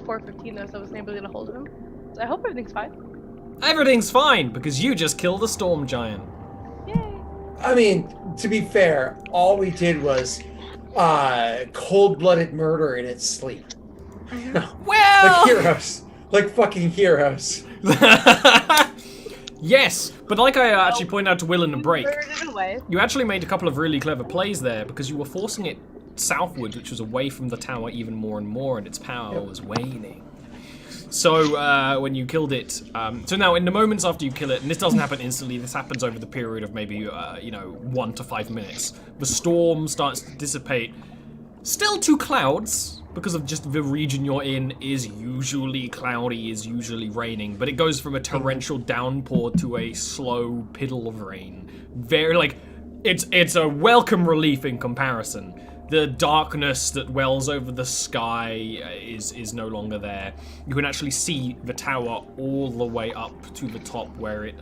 at 4:15 though, so I wasn't able to get a hold of him. So I hope everything's fine. Everything's fine, because you just killed a storm giant. Yay! I mean, to be fair, all we did was cold-blooded murder in its sleep. Well, like heroes, like fucking heroes. yes, but like I actually pointed out to Will in the break, Murdered it away. you actually made a couple of really clever plays there because you were forcing it southward, which was away from the tower even more and more, and its power was waning. So when you killed it, so now in the moments after you kill it, and this doesn't happen instantly, this happens over the period of maybe 1 to 5 minutes. The storm starts to dissipate. Still 2 clouds, because of just the region you're in is usually cloudy, is usually raining, but it goes from a torrential downpour to a slow piddle of rain. Very it's a welcome relief in comparison. The darkness that wells over the sky is no longer there. You can actually see the tower all the way up to the top where it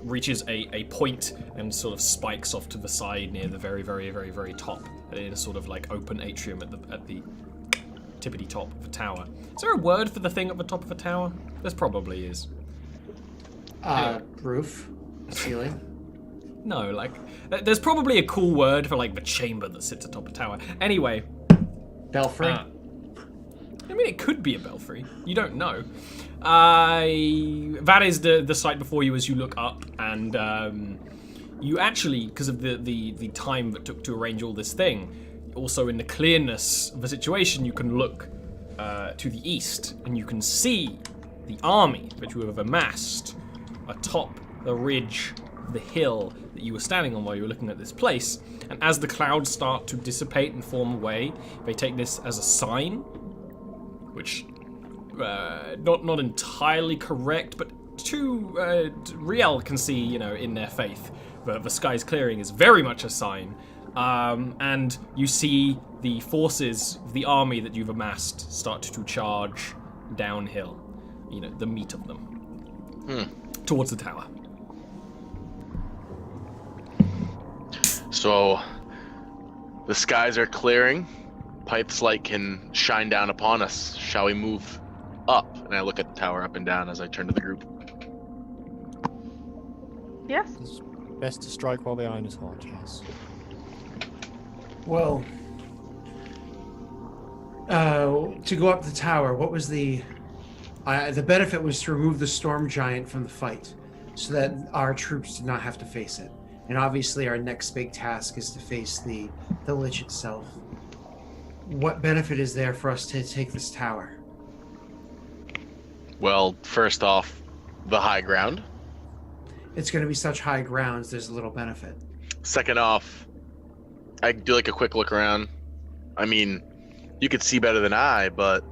reaches a point and sort of spikes off to the side near the very, very, very, very top in a sort of like open atrium at the tippity top of the tower. Is there a word for the thing at the top of the tower? There probably is. Roof, ceiling. No, there's probably a cool word for like the chamber that sits atop a tower. Anyway. Belfry. I mean, it could be a belfry. You don't know. That is the site before you as you look up, and you actually, because of the time that took to arrange all this thing, also in the clearness of the situation, you can look to the east, and you can see the army that you have amassed atop the ridge of the hill that you were standing on while you were looking at this place. And as the clouds start to dissipate and form away, they take this as a sign, which not entirely correct, but Riel can see, in their faith, the sky's clearing is very much a sign. And you see the forces of the army that you've amassed start to charge downhill, the meat of them, towards the tower. So, the skies are clearing. Pythe's light can shine down upon us. Shall we move up? And I look at the tower up and down as I turn to the group. Yes. It's best to strike while the iron is hot, yes. Well, to go up the tower, what was the benefit was to remove the storm giant from the fight, so that our troops did not have to face it. And obviously our next big task is to face the Lich itself. What benefit is there for us to take this tower? Well, first off, the high ground. It's going to be such high grounds, there's little benefit. Second off, I do like a quick look around. I mean, you could see better than I, but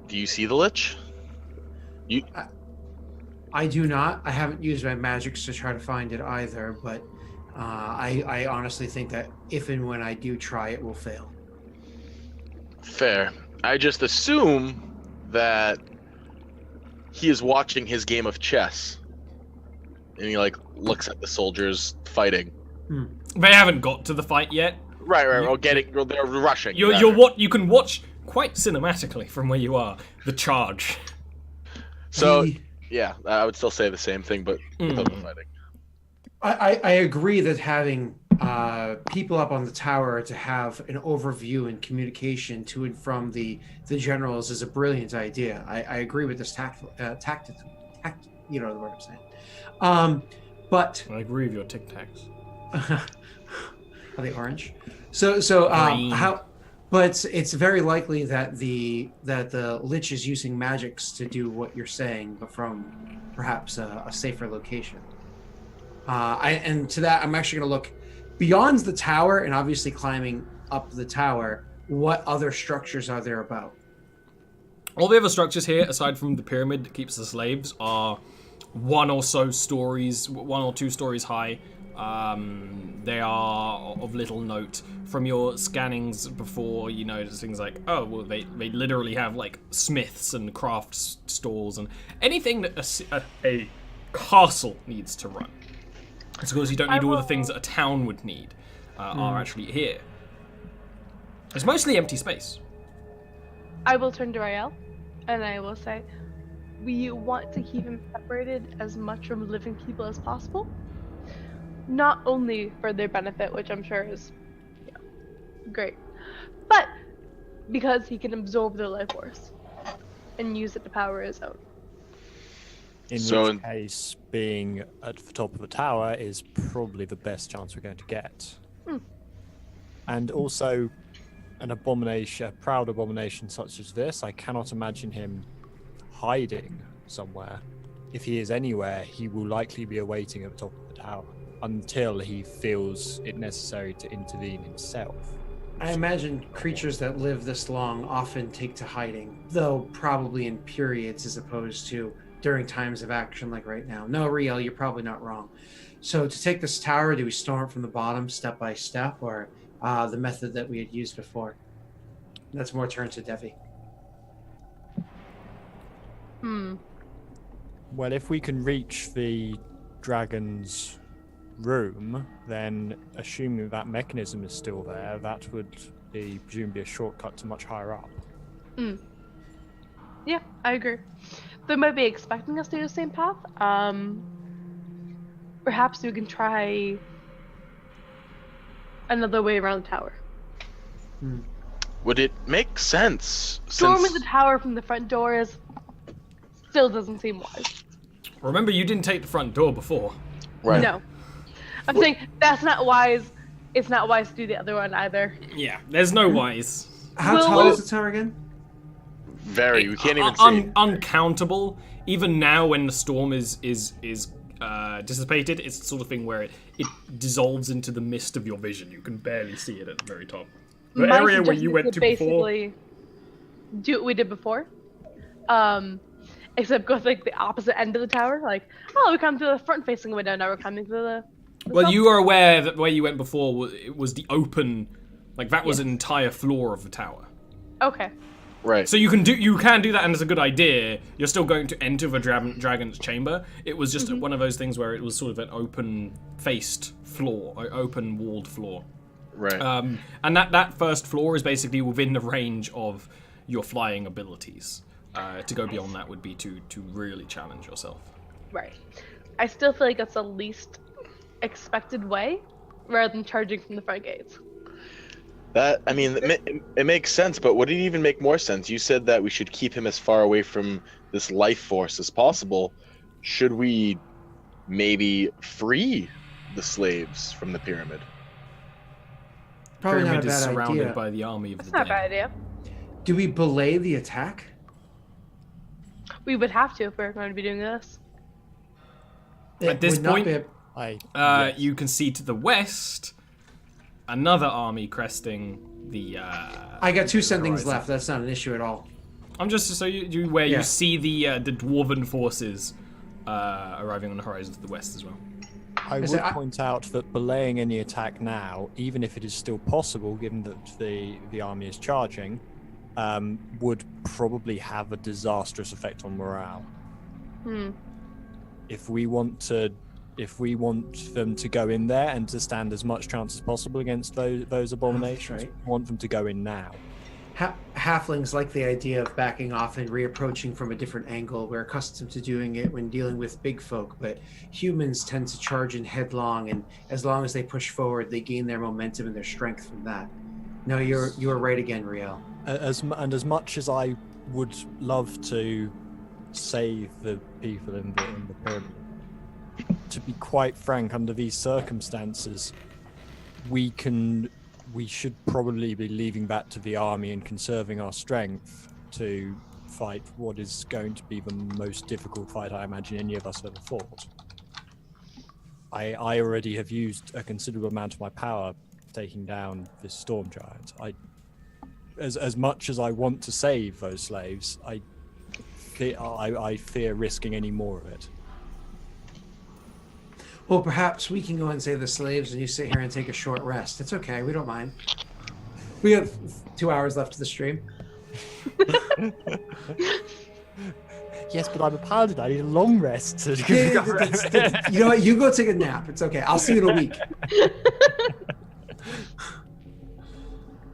do you see the Lich? I do not. I haven't used my magics to try to find it either, but I honestly think that if and when I do try, it will fail. Fair. I just assume that he is watching his game of chess, and he looks at the soldiers fighting. They haven't got to the fight yet. Right. They're rushing. You can watch quite cinematically from where you are the charge. So. Yeah, I would still say the same thing, but without the fighting. I agree that having people up on the tower to have an overview and communication to and from the generals is a brilliant idea. I agree with this tactic. You know the word I'm saying. But I agree with your Tic Tacs. Are they orange? So how? But it's very likely that the Lich is using magics to do what you're saying, but from perhaps a safer location. And to that, I'm actually going to look beyond the tower and obviously climbing up the tower. What other structures are there about? All the other structures here, aside from the pyramid that keeps the slaves, are 1 or 2 stories high. They are of little note. From your scannings before, you notice things like, oh, well, they literally have like smiths and craft stalls and anything that a castle needs to run. It's because you don't need all the things that a town would need are actually here. It's mostly empty space. I will turn to Rael, and I will say, we want to keep him separated as much from living people as possible. Not only for their benefit, which I'm sure is great, but because he can absorb their life force and use it to power his own. In which case, being at the top of the tower is probably the best chance we're going to get. And also, an abomination, a proud abomination such as this, I cannot imagine him hiding somewhere. If he is anywhere, he will likely be awaiting at the top of the tower until he feels it necessary to intervene himself. I imagine creatures that live this long often take to hiding, though probably in periods as opposed to during times of action like right now. No, Riel, you're probably not wrong. So to take this tower, do we storm it from the bottom step by step, or the method that we had used before? That's more turn to Devi. Well, if we can reach the dragon's room, then assuming that mechanism is still there, that would be presumably a shortcut to much higher up. Yeah, I agree. They might be expecting us to do the same path. Perhaps we can try another way around the tower. Would it make sense? Storming the tower from the front door still doesn't seem wise. Remember, you didn't take the front door before. Right. No. I'm saying that's not wise. It's not wise to do the other one either. Yeah, there's no wise. How tall is the tower again? Very. We can't even see. Uncountable. Even now, when the storm is dissipated, it's the sort of thing where it dissolves into the mist of your vision. You can barely see it at the very top. The My area where you suggestion went is to before. basically do what we did before. Except go to like the opposite end of the tower. Like, oh, we come to the front-facing window. Now we're coming to the Well, top. you are aware that where you went before was the open, like that was an entire floor of the tower. Okay. Right. So you can do that, and it's a good idea. You're still going to enter the dragon's chamber. It was just one of those things where it was sort of an open-faced floor, or open-walled floor. Right. And that first floor is basically within the range of your flying abilities. To go beyond that would be to really challenge yourself. Right. I still feel like that's the least expected way, rather than charging from the front gates. It makes sense, but would it even make more sense? You said that we should keep him as far away from this life force as possible. Should we maybe free the slaves from the pyramid? Probably not a Pyramid is bad surrounded idea. by the army of That's the not a bad dead. idea. Do we belay the attack? We would have to if we were going to be doing this. At this would not point, be Yes. you can see to the west another army cresting the. I got two sendings horizon. left. That's not an issue at all. I'm just so you Yeah. see the dwarven forces arriving on the horizon to the west as well. I would point out that belaying any attack now, even if it is still possible, given that the army is charging, would probably have a disastrous effect on morale. If we want them to go in there and to stand as much chance as possible against those abominations, right. we want them to go in now. Halflings like the idea of backing off and reapproaching from a different angle. We're accustomed to doing it when dealing with big folk, but humans tend to charge in headlong, and as long as they push forward, they gain their momentum and their strength from that. No, you're right again, Riel. As much as I would love to save the people in the pyramid, to be quite frank, under these circumstances, we should probably be leaving that to the army and conserving our strength to fight what is going to be the most difficult fight I imagine any of us have ever fought. I already have used a considerable amount of my power taking down this storm giant. As much as I want to save those slaves, I fear risking any more of it. Well, perhaps we can go and save the slaves and you sit here and take a short rest. It's okay. We don't mind. We have 2 hours left of the stream. Yes, but I'm a paladin. I need a long rest. You know what? You go take a nap. It's okay. I'll see you in a week.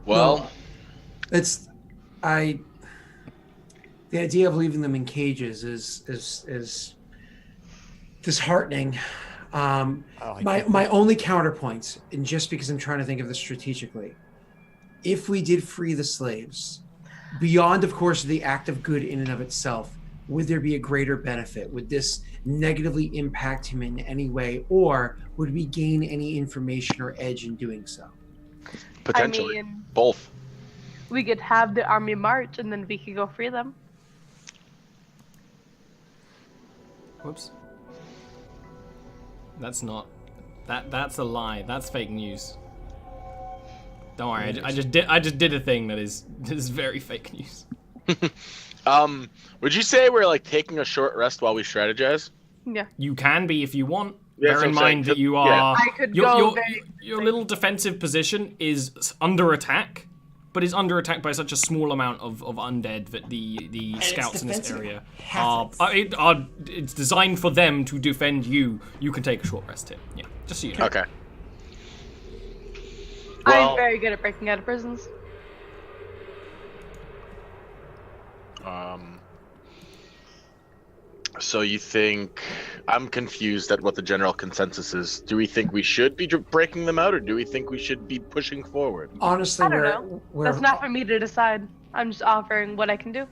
Well, The idea of leaving them in cages is disheartening. My only counterpoint, and just because I'm trying to think of this strategically, if we did free the slaves, beyond, of course, the act of good in and of itself, would there be a greater benefit? Would this negatively impact him in any way, or would we gain any information or edge in doing so? Potentially. I mean, Both. we could have the army march, and then we could go free them. Whoops. That's not. That's a lie. That's fake news. Don't worry. I just did a thing that is very fake news. Would you say we're like taking a short rest while we strategize? Yeah. You can be if you want. Yeah, Bear in mind that you are. I could go Your little defensive position is under attack, but is under attack by such a small amount of undead that the scouts in this area are. It's designed for them to defend you. You can take a short rest here. Yeah, just so you know. Okay. I'm very good at breaking out of prisons. So you think... I'm confused at what the general consensus is. Do we think we should be breaking them out, or do we think we should be pushing forward? Honestly, I don't know. That's not for me to decide. I'm just offering what I can do.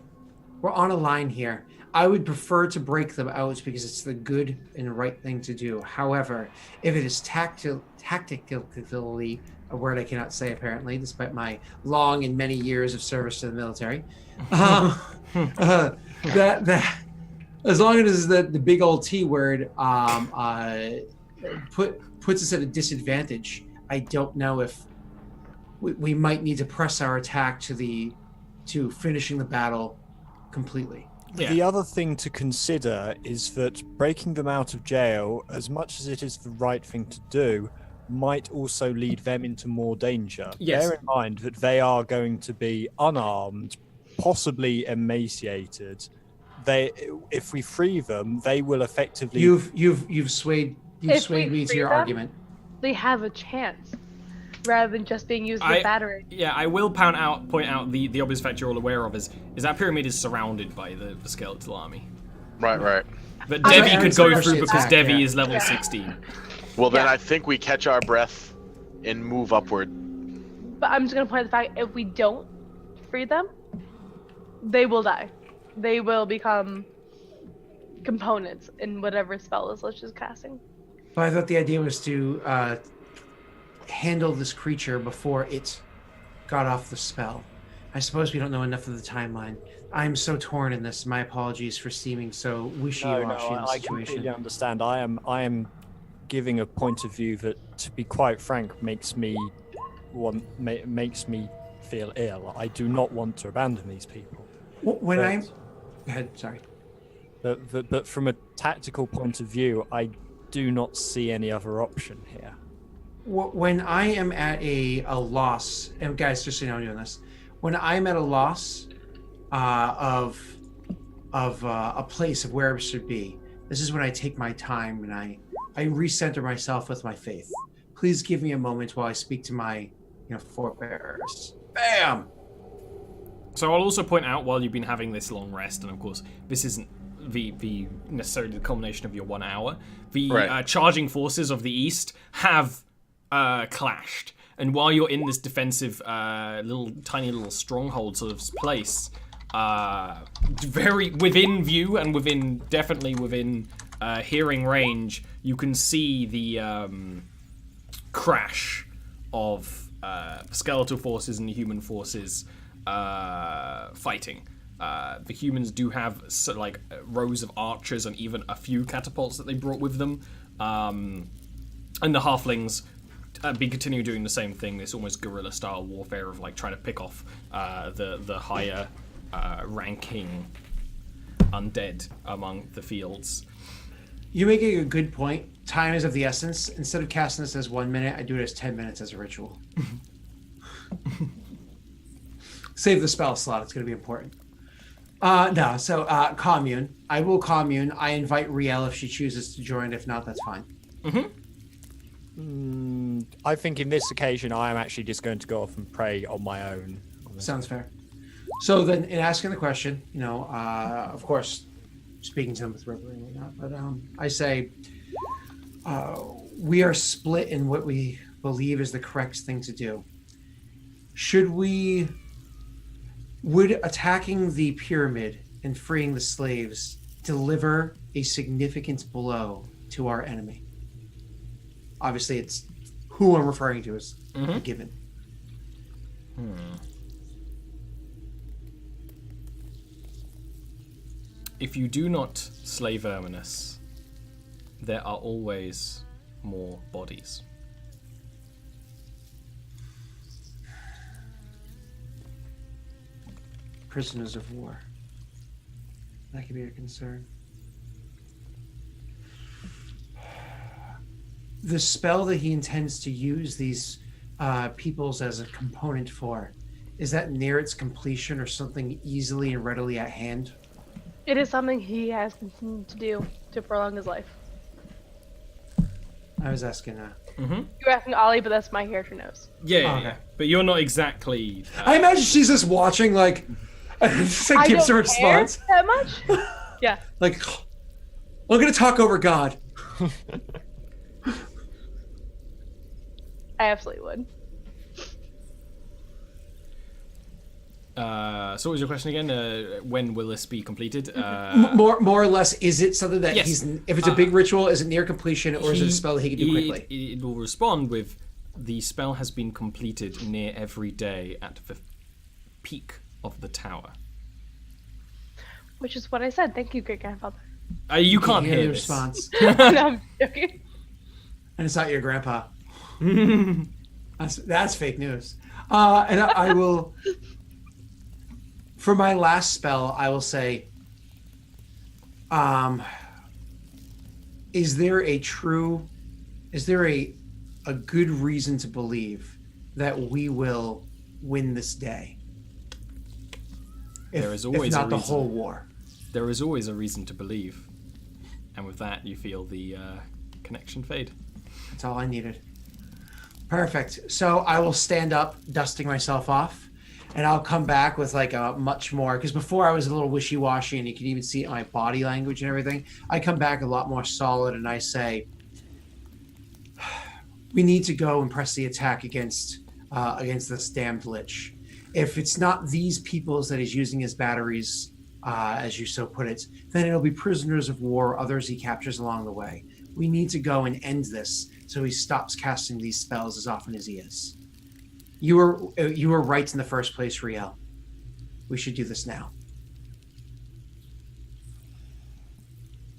We're on a line here. I would prefer to break them out because it's the good and right thing to do. However, if it is tactically, a word I cannot say apparently, despite my long and many years of service to the military, that as long as the big old T word puts us at a disadvantage, I don't know if we might need to press our attack to finishing the battle completely. Yeah. The other thing to consider is that breaking them out of jail, as much as it is the right thing to do, might also lead them into more danger. Yes. Bear in mind that they are going to be unarmed, possibly emaciated. If we free them, they will effectively. You've swayed me to your argument. They have a chance, rather than just being used with battery. Yeah, I will point out the obvious fact you're all aware of is that pyramid is surrounded by the skeletal army. Right. But Devi could go Aaron's through because attack, Devi is level 16. Well, then I think we catch our breath and move upward. But I'm just going to point out the fact, if we don't free them, they will die. They will become components in whatever spell is Lich is casting. But I thought the idea was to handle this creature before it got off the spell. I suppose we don't know enough of the timeline. I'm so torn in this. My apologies for seeming so wishy-washy in the I situation. completely understand. I am giving a point of view that, to be quite frank, makes me feel ill. I do not want to abandon these people. Go ahead, sorry. But from a tactical point of view, I do not see any other option here. When I am at a loss, and guys, just so you know I'm doing this, when I'm at a loss of a place of where it should be, this is when I take my time and I recenter myself with my faith. Please give me a moment while I speak to my forebears. Bam! So I'll also point out, while you've been having this long rest, and of course this isn't the necessarily the culmination of your 1 hour, the charging forces of the east have clashed. And while you're in this defensive tiny little stronghold sort of place, very within view and definitely within hearing range, you can see the crash of skeletal forces and the human forces fighting. The humans do have rows of archers and even a few catapults that they brought with them, and the halflings continue doing the same thing. This almost guerrilla style warfare of trying to pick off the higher ranking undead among the fields. You're making a good point. Time is of the essence. Instead of casting this as 1 minute, I do it as 10 minutes as a ritual. Save the spell slot. It's going to be important. Commune. I will commune. I invite Riel if she chooses to join. If not, that's fine. I think in this occasion, I am actually just going to go off and pray on my own. Sounds fair. So then, in asking the question, of course, speaking to him with River and whatnot, but I say, we are split in what we believe is the correct thing to do. Would attacking the pyramid and freeing the slaves deliver a significant blow to our enemy? Obviously, it's who I'm referring to as a given. If you do not slay Verminus, there are always more bodies. Prisoners of war. That could be a concern. The spell that he intends to use these peoples as a component for, is that near its completion or something easily and readily at hand? It is something he has continued to do to prolong his life. I was asking. You're asking Ollie, but that's my character knows. Yeah, okay. But you're not exactly. I imagine she's just watching, like, just like gives her a response. That much? Yeah. Like, I'm gonna talk over God. I absolutely would. So what was your question again? When will this be completed? More or less, is it something that Yes. if it's a big ritual, is it near completion, or is it a spell that he can do quickly? It will respond with, the spell has been completed near every day at the peak of the tower. Which is what I said. Thank you, great grandfather. You can't hear hear the this. response. No, I'm joking. And it's not your grandpa. That's fake news. And I will, for my last spell, I will say, is there a good reason to believe that we will win this day? There is always if not a the reason. whole war. There is always a reason to believe. And with that, you feel the connection fade. That's all I needed. Perfect. So I will stand up, dusting myself off, and I'll come back with like a much more, because before I was a little wishy-washy and you can even see it in my body language and everything. I come back a lot more solid and I say, we need to go and press the attack against this damned Lich. If it's not these peoples that he's using as batteries, as you so put it, then it'll be prisoners of war, others he captures along the way. We need to go and end this so he stops casting these spells as often as he is. You were right in the first place, Riel. We should do this now.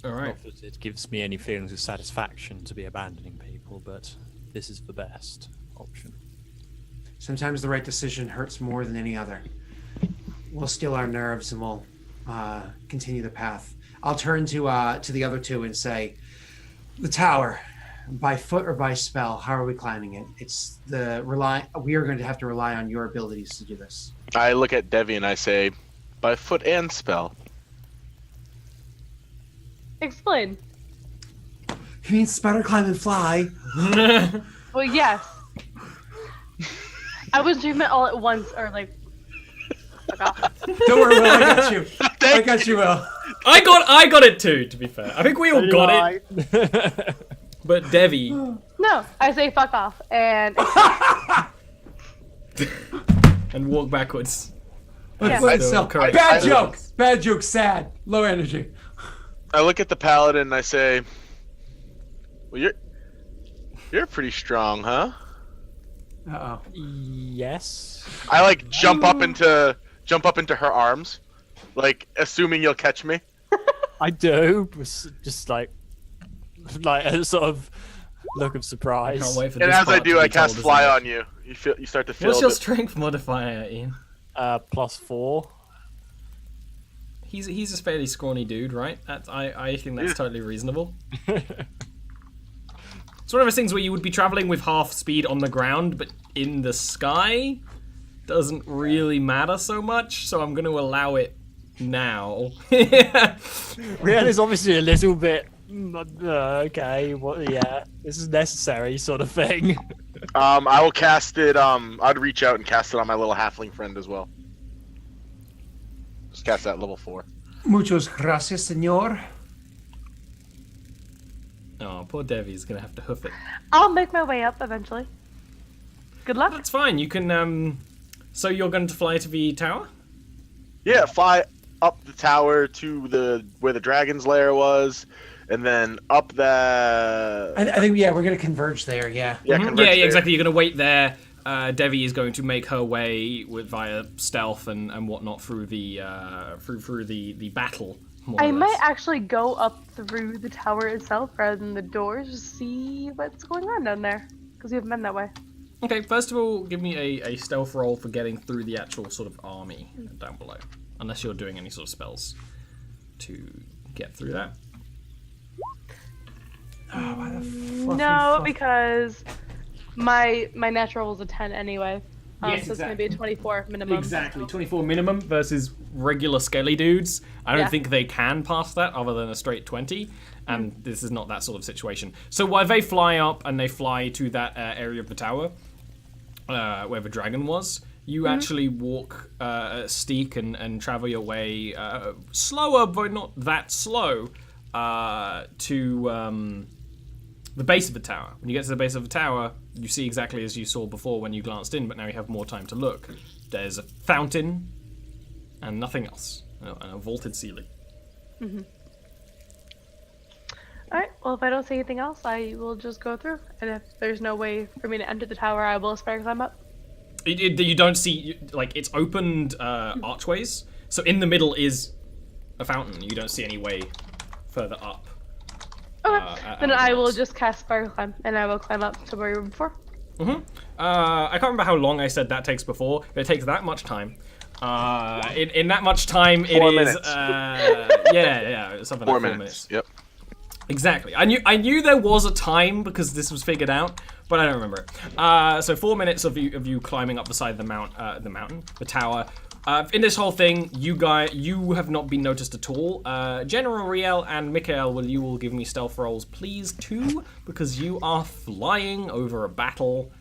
All right. Not that it gives me any feelings of satisfaction to be abandoning people, but this is the best option. Sometimes the right decision hurts more than any other. We'll still our nerves and we'll continue the path. I'll turn to the other two and say, the tower, by foot or by spell, how are we climbing it? We are going to have to rely on your abilities to do this. I look at Devi and I say, by foot and spell. Explain. You mean spider climb and fly? Well, yes. I was doing it all at once, or like. Fuck off. Don't worry, Will. I got you. I got you, Will. I got it too, to be fair. I think we all got it. But Devi. No, I say fuck off and. And walk backwards. Yeah. Correct. Bad joke. Sad. Low energy. I look at the paladin and I say, well, you're pretty strong, huh? Uh-oh. Yes. I like jump up into her arms, like assuming you'll catch me. I do. Just like a sort of look of surprise. Can't wait for And this as I part do, to I be cast told, fly isn't on you. You start to it? feel. What's your strength modifier, Ian? +4. He's a fairly scrawny dude, right? I think that's totally reasonable. It's one of those things where you would be traveling with half speed on the ground, but in the sky doesn't really matter so much, so I'm going to allow it now. Rian is obviously a little bit okay. Yeah, this is necessary, sort of thing. I will cast it. I'd reach out and cast it on my little halfling friend as well. Just cast that level 4. Muchos gracias, senor. Oh, poor Devi's gonna have to hoof it. I'll make my way up eventually. Good luck. That's fine. You can. So you're going to fly to the tower? Yeah, fly up the tower to where the dragon's lair was, and then up the. I think we're gonna converge there. Yeah. Yeah, Yeah, converge there. exactly. You're going to wait there. Devi is going to make her way via stealth and whatnot through the through the battle. more or I might less. actually go up through the tower itself rather than the doors to see what's going on down there. Because we haven't been that way. Okay, first of all, give me a stealth roll for getting through the actual sort of army down below. Unless you're doing any sort of spells to get through that. Oh, why the fluffy No, fluff- because my natural was a 10 anyway. Yes, so it's going to be a 24 minimum. Exactly, 24 minimum versus regular skelly dudes. I don't Yeah. think they can pass that other than a straight 20, and this is not that sort of situation. So while they fly up and they fly to that area of the tower where the dragon was, you actually walk steek and travel your way slower, but not that slow, to the base of the tower. When you get to the base of the tower, you see exactly as you saw before when you glanced in, but now you have more time to look. There's a fountain and nothing else, and a vaulted ceiling. Alright, well, if I don't see anything else, I will just go through. And if there's no way for me to enter the tower, I will spider climb up. You don't see, like, it's opened archways, so in the middle is a fountain. You don't see any way further up. Okay, then at I will once. just cast spider climb, and I will climb up to where we were before. I can't remember how long I said that takes before, but it takes that much time. In that much time, it 4 is minutes. Something 4 like 4 minutes. minutes. Yep. Exactly. I knew there was a time because this was figured out, but I don't remember it. So 4 minutes of you climbing up the side of the tower. In this whole thing, you have not been noticed at all. General Riel and Mikael, you will give me stealth rolls, please, too, because you are flying over a battle.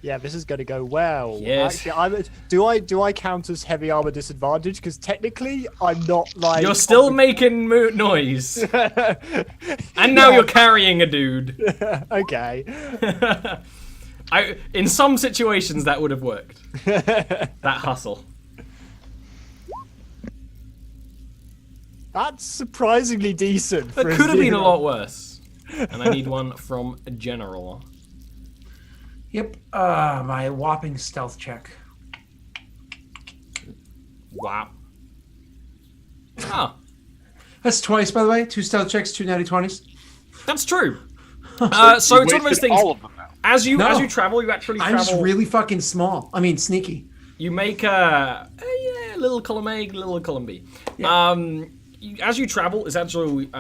Yeah, this is going to go well. Yes. Actually, do I count as heavy armor disadvantage? Because technically, I'm not like. You're still making noise, and now you're carrying a dude. Okay. In some situations that would have worked. That hustle. That's surprisingly decent. That for could have been a zero. lot worse. And I need one from a general. Yep. My whopping stealth check. Wow. Ah, That's twice, by the way. 2 stealth checks, 2 natty 20s. that's true. So it's one of those Wasted things. all of them now. As you No. travel, you actually I'm just travel. really fucking small. I mean, sneaky. You make a little column A, little column B. Yeah. As you travel, it's actually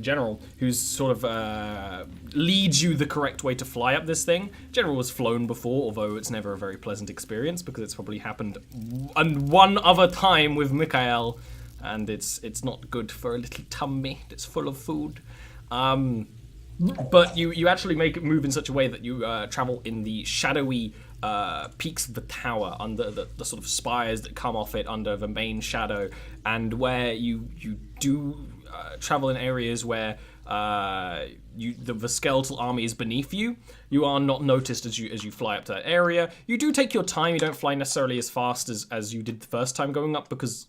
General who's sort of leads you the correct way to fly up this thing. General has flown before, although it's never a very pleasant experience because it's probably happened one other time with Mikael, and it's not good for a little tummy that's full of food. But you actually make it move in such a way that you travel in the shadowy peaks of the tower, under the sort of spires that come off it, under the main shadow, and where you do travel in areas where the skeletal army is beneath you. You are not noticed as you fly up to that area. You do take your time. You don't fly necessarily as fast as you did the first time going up, because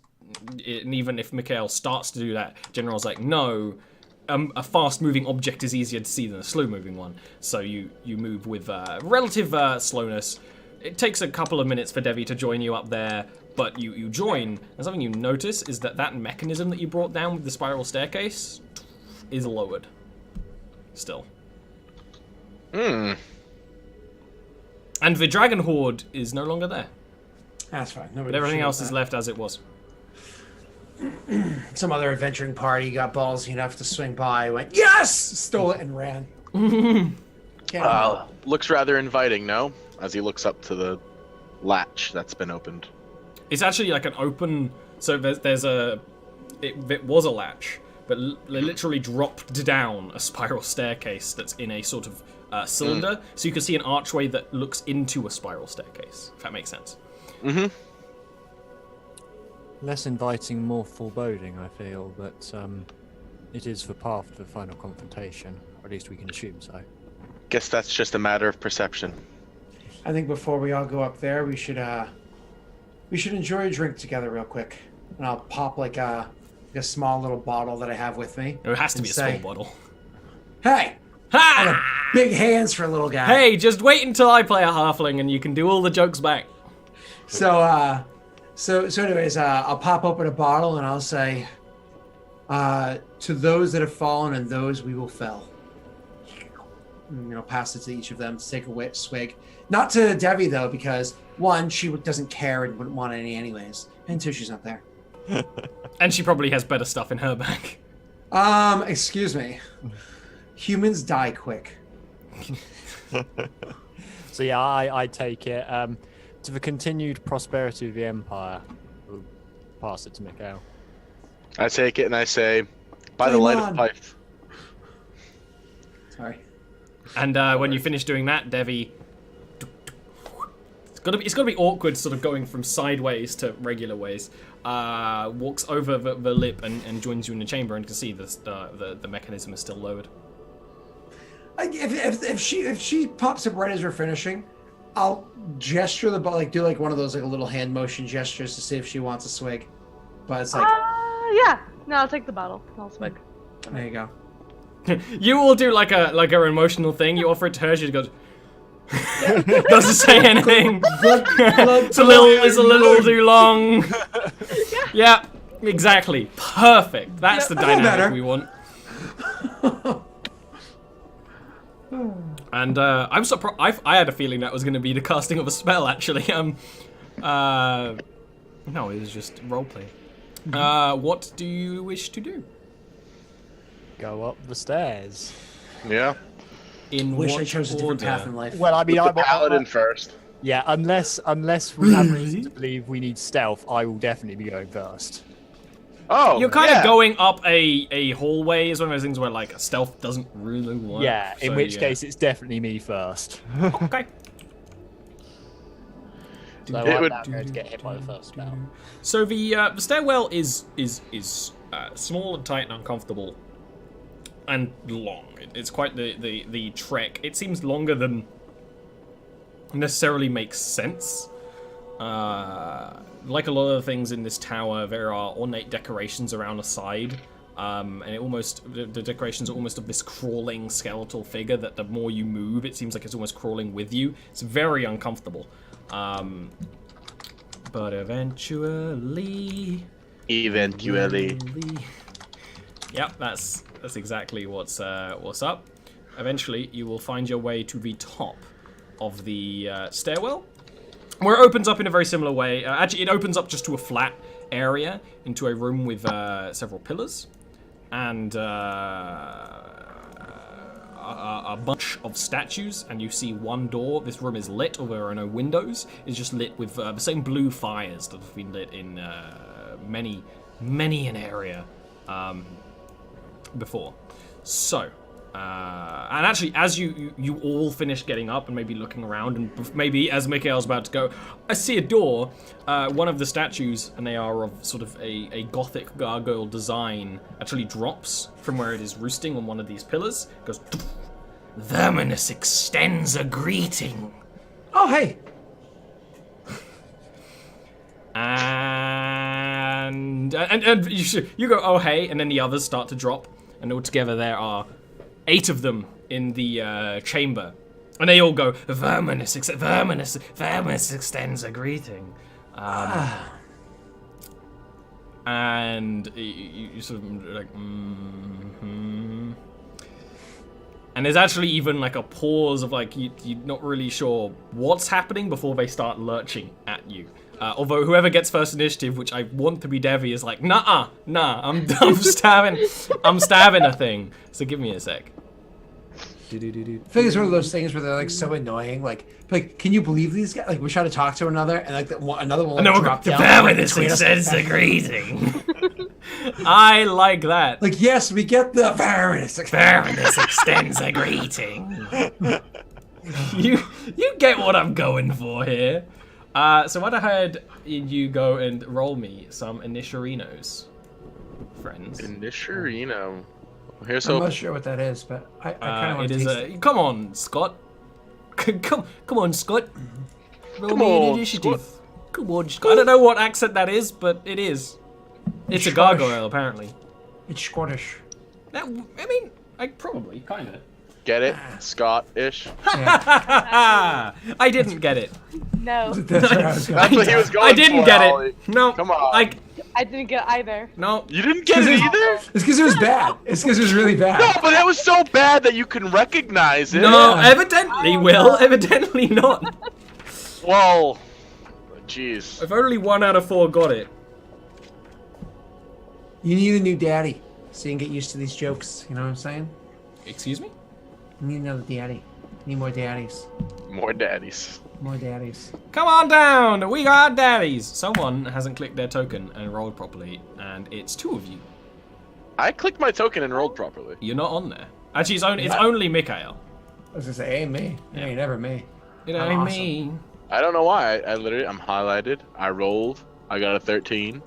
and even if Mikael starts to do that, General's like, no. A fast-moving object is easier to see than a slow-moving one, so you move with relative slowness. It takes a couple of minutes for Devi to join you up there, but you join, and something you notice is that mechanism that you brought down with the spiral staircase is lowered. Still. And the dragon horde is no longer there, That's fine. Nobody but everything should else know is that. left as it was. Some other adventuring party got ballsy enough to swing by, went, yes! Stole it and ran. Looks rather inviting, no? As he looks up to the latch that's been opened. It's actually like an open. So there's a. It was a latch, but they literally dropped down a spiral staircase that's in a sort of cylinder, so you can see an archway that looks into a spiral staircase, if that makes sense. Mm-hmm. Less inviting, more foreboding, I feel, but it is the path to the final confrontation, or at least we can assume so. Guess that's just a matter of perception. I think before we all go up there, we should enjoy a drink together real quick, and I'll pop like a small little bottle that I have with me. It has to be a say, small bottle. Hey, I got big hands for a little guy. Hey, just wait until I play a halfling and you can do all the jokes back. So anyways, I'll pop open a bottle and I'll say, to those that have fallen and those we will fell. Pass it to each of them to take a swig. Not to Devi though, because one, she doesn't care and wouldn't want any anyways, and two, she's not there. And she probably has better stuff in her bag. Excuse me. Humans die quick. So yeah, I take it. To the continued prosperity of the Empire, we'll pass it to Mikhail. I take it and I say, by the Flame light on. of Pyth. Sorry. And when you finish doing that, Devi, it's gotta be awkward, sort of going from sideways to regular ways. Walks over the lip and joins you in the chamber, and can see the mechanism is still lowered. If she pops up right as we're finishing, I'll gesture the bottle, do one of those a little hand motion gestures to see if she wants a swig. But it's like, yeah. No, I'll take the bottle. I'll swig. there you go. You all do like an emotional thing. You offer it to her. She goes, doesn't say anything. It's a little too long. Yeah, exactly. Perfect. That's the dynamic we want. And I'm surprised. I had a feeling that was going to be the casting of a spell. Actually, no, it was just roleplay. What do you wish to do? Go up the stairs. Yeah. In Wish I what chose a different order? path in life. Well, I mean, The paladin first. yeah, unless we have reason to believe we need stealth, I will definitely be going first. Oh, You're kind yeah. of going up a hallway. Is one of those things where stealth doesn't really work. Yeah, in so, which case it's definitely me first. Okay. So It I'm would- now going to get hit by the first spell. So the stairwell is small and tight and uncomfortable, and long. It's quite the trek. It seems longer than necessarily makes sense. Like a lot of the things in this tower, there are ornate decorations around the side, and the decorations are almost of this crawling skeletal figure that the more you move, it seems like it's almost crawling with you. It's very uncomfortable. But eventually... Yep, that's exactly what's up. Eventually, you will find your way to the top of the stairwell, where it opens up in a very similar way. Actually, it opens up just to a flat area into a room with several pillars and a bunch of statues. And you see one door. This room is lit, although there are no windows. It's just lit with the same blue fires that have been lit in many an area before. So, and actually, as you all finish getting up and maybe looking around, and maybe as Mikhail's about to go, I see a door. One of the statues, and they are of sort of a gothic gargoyle design, actually drops from where it is roosting on one of these pillars. It goes, Verminous extends a greeting. Oh, hey. And you go, oh hey, and then the others start to drop, and altogether there are 8 of them in the chamber, and they all go, Verminous extends a greeting. And you sort of like, And there's actually even like a pause of like you're not really sure what's happening before they start lurching at you. Although whoever gets first initiative, which I want to be Devi, is like, nah, I'm stabbing a thing. So give me a sec. I think it's one of those things where they're like so annoying. Like, can you believe these guys? Like, we try to talk to another, and like another one will drop down. Verminous extends a greeting. I like that. Like, yes, we get the fairness. Fairness extends a greeting. You get what I'm going for here. So why don't I had you go and roll me some initiarinos, friends. Initiarino. Here's I'm hope. not sure what that is, but I kind of want It to is taste it. come on, Scott. Come on, Scott. Roll Come me an on, initiative. Come on, Scott. I don't know what accent that is, but it is. It's a Scottish. gargoyle, apparently. It's Scottish. That, I mean, probably, kind of. Get it? Scottish. Yeah. I didn't get it. No, That's where I was going. That's what he was going I didn't for, get Ollie. it. No. Come on. I didn't get either. No. You didn't get it either? It's because it was bad. It's because it was really bad. No, but that was so bad that you can recognize it. No, Yeah. evidently, Will. Evidently not. Well, jeez. If only 1 out of 4 got it. You need a new daddy so you can get used to these jokes. You know what I'm saying? Excuse me? You need another daddy. You need more daddies. More daddies. More daddies. Come on down. We got daddies. Someone hasn't clicked their token and rolled properly, and it's 2 of you. I clicked my token and rolled properly. You're not on there. Actually, it's only Mikhail. I was gonna say, ain't me. It ain't ever me. It I'm ain't awesome. me. I don't know why. I'm highlighted. I rolled. I got a 13.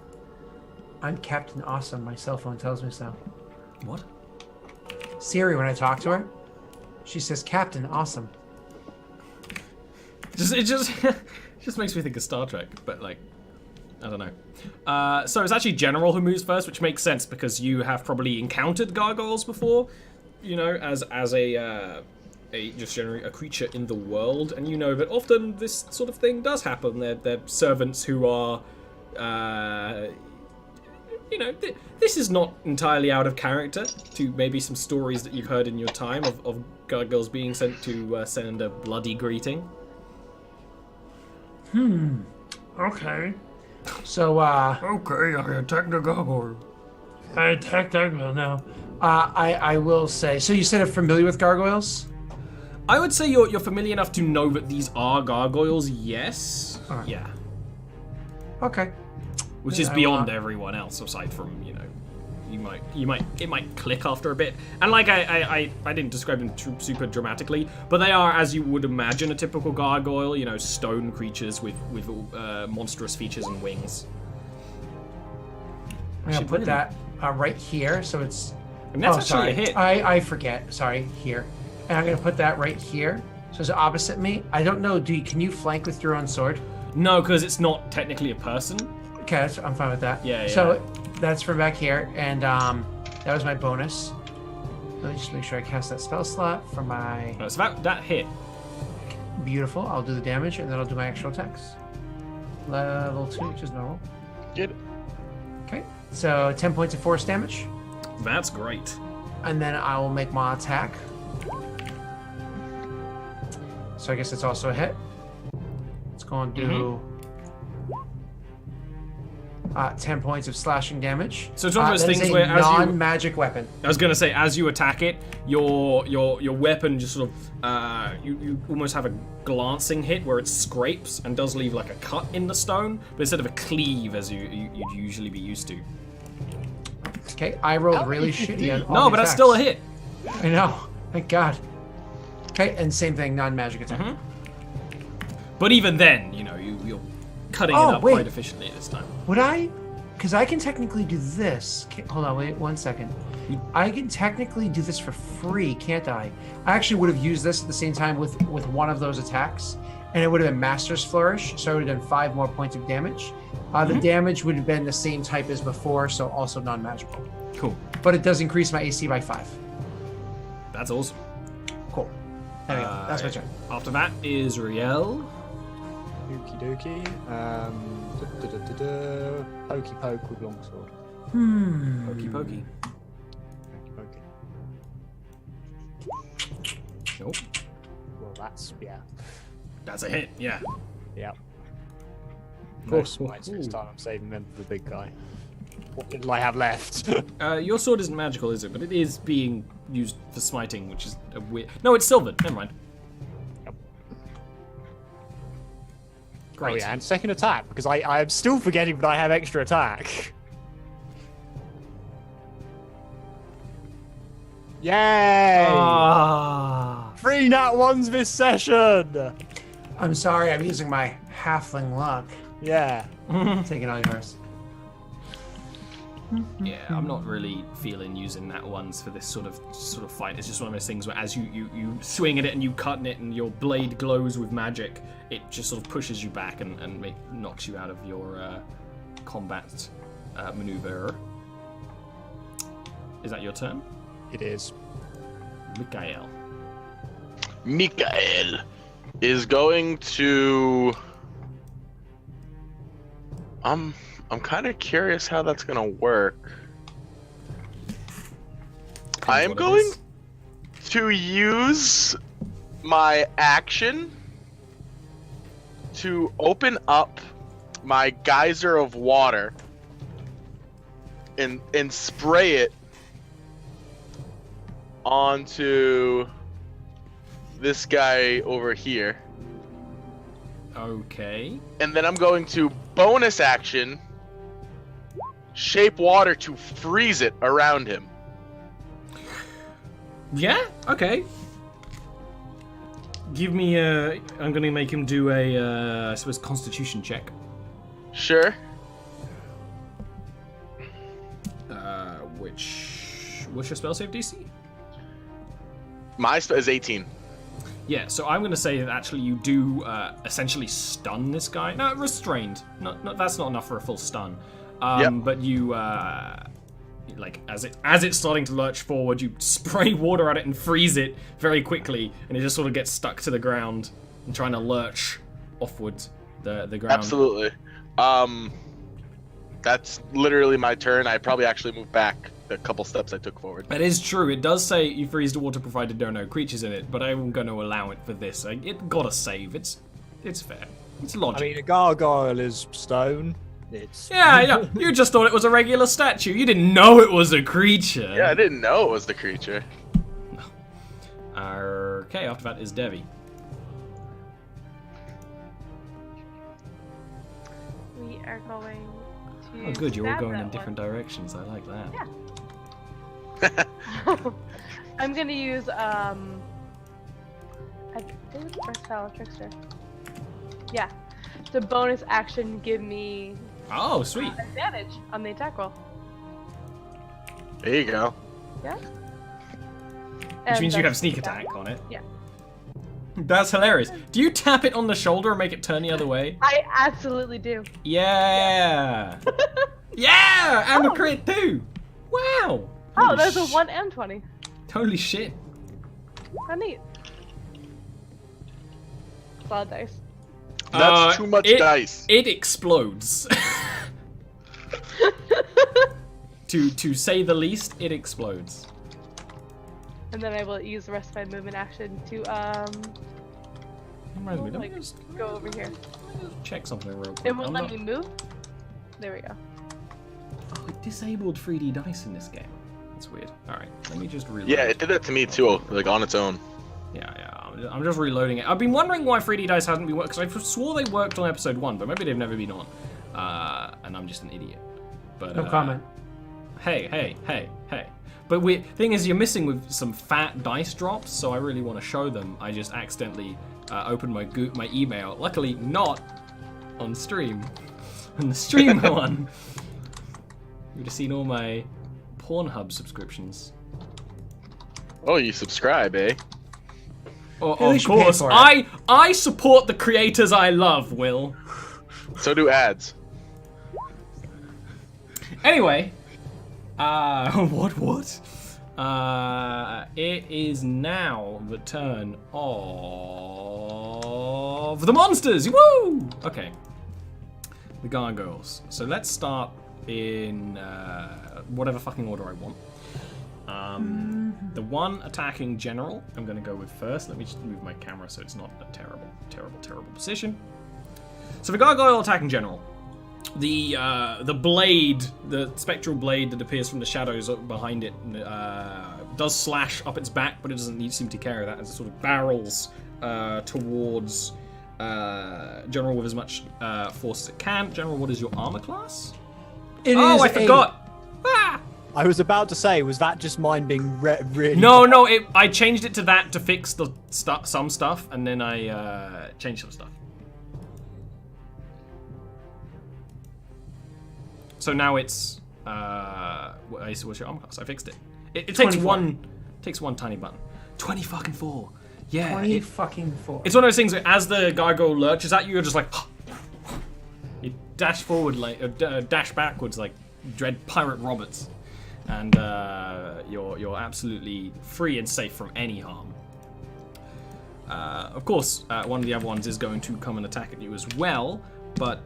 I'm Captain Awesome. My cell phone tells me so. What? Siri, when I talk to her, she says Captain Awesome. It just makes me think of Star Trek, but like, I don't know. So it's actually General who moves first, which makes sense because you have probably encountered gargoyles before, you know, as a just generally a creature in the world, and you know that often this sort of thing does happen. They're servants who are, you know, this is not entirely out of character to maybe some stories that you've heard in your time of gargoyles being sent to send a bloody greeting. Okay. So, Okay, I attacked the gargoyle. I attacked gargoyle now. I will say, so you said I'm familiar with gargoyles? I would say you're familiar enough to know that these are gargoyles, yes. Alright. Yeah. Okay. Which Yeah, is beyond everyone else, aside from, you know, it might click after a bit. And like I didn't describe them super dramatically, but they are, as you would imagine, a typical gargoyle, you know, stone creatures with monstrous features and wings. I'm gonna put that right here, so it's. And that's oh, actually sorry. a hit. I forget. Sorry, here, and I'm gonna put that right here, so it's opposite me. I don't know. Can you flank with your own sword? No, because it's not technically a person. Okay, I'm fine with that. Yeah. So that's from back here, and that was my bonus. Let me just make sure I cast that spell slot for my. So that hit. Beautiful. I'll do the damage, and then I'll do my actual attacks. Level 2, which is normal. Get it. Okay. So 10 points of force damage, That's great. and then I will make my attack. So I guess it's also a hit. It's going to do 10 points of slashing damage. So it's one of those That is things a where as you- non-magic weapon. I was gonna say, as you attack it, your weapon just sort of you almost have a glancing hit where it scrapes and does leave like a cut in the stone, but instead of a cleave as you'd usually be used to. Okay, I rolled really shitty on all No, the but that's attacks. still a hit. I know. Thank God. Okay, and same thing, non-magic attack. Mm-hmm. But even then, you know, you're cutting Oh, it up wait. quite efficiently this time. Would I? Because I can technically do this. Hold on, wait 1 second. I can technically do this for free, can't I? I actually would have used this at the same time with one of those attacks, and it would have been Master's Flourish, so I would have done 5 more points of damage. The damage would have been the same type as before, so also non-magical. Cool. But it does increase my AC by 5. That's awesome. Cool. There we go. That's my turn. After that is Riel. Okie dokie. Pokey poke with longsword. Pokey pokey. Pokey. Nope. Well, that's That's a hit. Yeah. yeah. Of Nice. course, right, so this time I'm saving them for the big guy. What little I have left. Your sword isn't magical, is it? But it is being used for smiting, which is a weird. No, it's silvered. Never mind. Yep. Great. Oh yeah, and second attack because I am still forgetting that I have extra attack. Yay! Ah. 3 nat 1s this session! I'm sorry, I'm using my halfling luck. Yeah. Taking all yours. Yeah, I'm not really feeling using that ones for this sort of fight. It's just one of those things where as you swing at it and you cut in it and your blade glows with magic, it just sort of pushes you back and knocks you out of your combat maneuver. Is that your turn? It is. Mikael. Mikael is going to. I'm kind of curious how that's gonna work. I am going to use my action to open up my geyser of water and spray it onto this guy over here. Okay. And then I'm going to bonus action shape water to freeze it around him. Yeah. Okay. Give me a. I'm gonna make him do a. I suppose Constitution check. Sure. What's your spell save DC? My spell is 18. Yeah, so I'm going to say that actually you do essentially stun this guy. No, restrained. Not that's not enough for a full stun. Yep. But you, like as it's starting to lurch forward, you spray water at it and freeze it very quickly, and it just sort of gets stuck to the ground and trying to lurch offwards the ground. Absolutely. That's literally my turn. I probably actually moved back a couple steps I took forward. That is true. It does say you freeze the water provided there are no creatures in it, but I'm going to allow it for this. It got a save. It's fair. It's logical. I mean, a gargoyle is stone. It's Yeah, you just thought it was a regular statue. You didn't know it was a creature. Yeah, I didn't know it was the creature. Okay, after that is Devi. We are going to. Oh, good. You're all stab going that in different one. directions. I like that. Yeah. I'm gonna use I think it's versatile trickster. Yeah. The bonus action give me Oh, sweet. advantage on the attack roll. There you go. Yeah. Which means you have that's sneak the attack on it. Yeah. That's hilarious. Do you tap it on the shoulder and make it turn the other way? I absolutely do. Yeah. Yeah, and a crit too. Wow. Oh, Holy there's a 1 and 20. Holy shit. How neat. It's a lot of dice. That's too much dice. It explodes. To say the least, it explodes. And then I will use the rest of my movement action to Reminds me, let me like, just go over here. check something real quick. It won't I'm let not- me move. There we go. Oh, it disabled 3D dice in this game. That's weird. Alright, let me just reload. Yeah, it did that to me too, like on its own. Yeah. I'm just reloading it. I've been wondering why 3D dice hasn't been working, because I swore they worked on episode 1, but maybe they've never been on. And I'm just an idiot. But No comment. Hey. But thing is, you're missing with some fat dice drops, so I really want to show them. I just accidentally opened my email. Luckily, not on stream. On the stream one. You would have seen all my Pornhub subscriptions. Oh, you subscribe, eh? Oh, At of least you paid course. for it. I support the creators I love, Will. So do ads. Anyway, what? It is now the turn of the monsters. Woo! Okay, the gargoyles. So let's start in whatever fucking order I want. The one attacking general, I'm going to go with first. Let me just move my camera so it's not a terrible position. So the gargoyle attacking general. The blade, the spectral blade that appears from the shadows behind it, does slash up its back, but it doesn't seem to carry that as it sort of barrels towards General with as much force as it can. General, what is your armor class? It Oh, is I forgot! Ah! I was about to say, was that just mine being really? No. I changed it to that to fix the some stuff, and then I changed some stuff. So now it's what's your armor class? I fixed it. It takes 24. one tiny button. 20 Yeah. 24. It's one of those things where as the gargoyle lurches at you, you're just like you dash forward dash backwards like Dread Pirate Roberts, and you're absolutely free and safe from any harm. Of course, one of the other ones is going to come and attack at you as well, but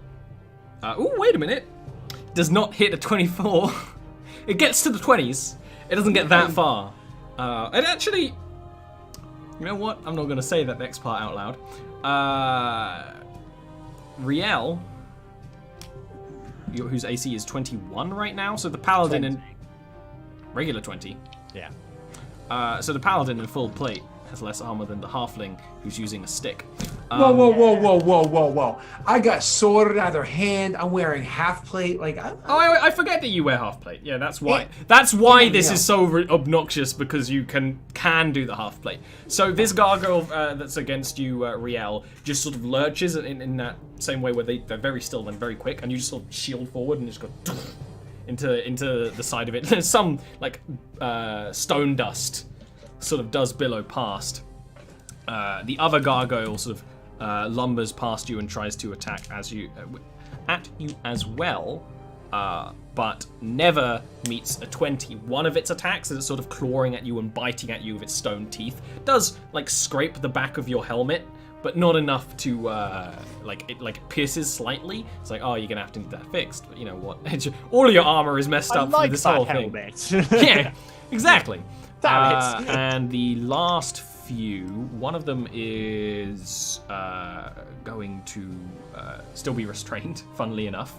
oh wait a minute, does not hit a 24. It gets to the 20s. It doesn't get that far. It actually, you know what? I'm not going to say that next part out loud. Riel, whose AC is 21 right now, so the paladin 20. in regular 20. Yeah. So the paladin in full plate has less armor than the halfling who's using a stick. Whoa. I got sword in either hand. I'm wearing half plate. Like, I forget that you wear half plate. Yeah, that's why. That's why this is so obnoxious, because you can do the half plate. So this gargoyle that's against you, Riel, just sort of lurches in that same way where they're very still and very quick, and you just sort of shield forward and just go into the side of it. There's some like stone dust sort of does billow past. The other gargoyle sort of lumbers past you and tries to attack at you as well, but never meets a 20. One of its attacks, as it's sort of clawing at you and biting at you with its stone teeth, does like scrape the back of your helmet, but not enough to it pierces slightly. It's like, oh, you're gonna have to get that fixed. But you know what? All your armor is messed up for this whole thing. Yeah, exactly. Damn it. And the last few, one of them is going to still be restrained, funnily enough.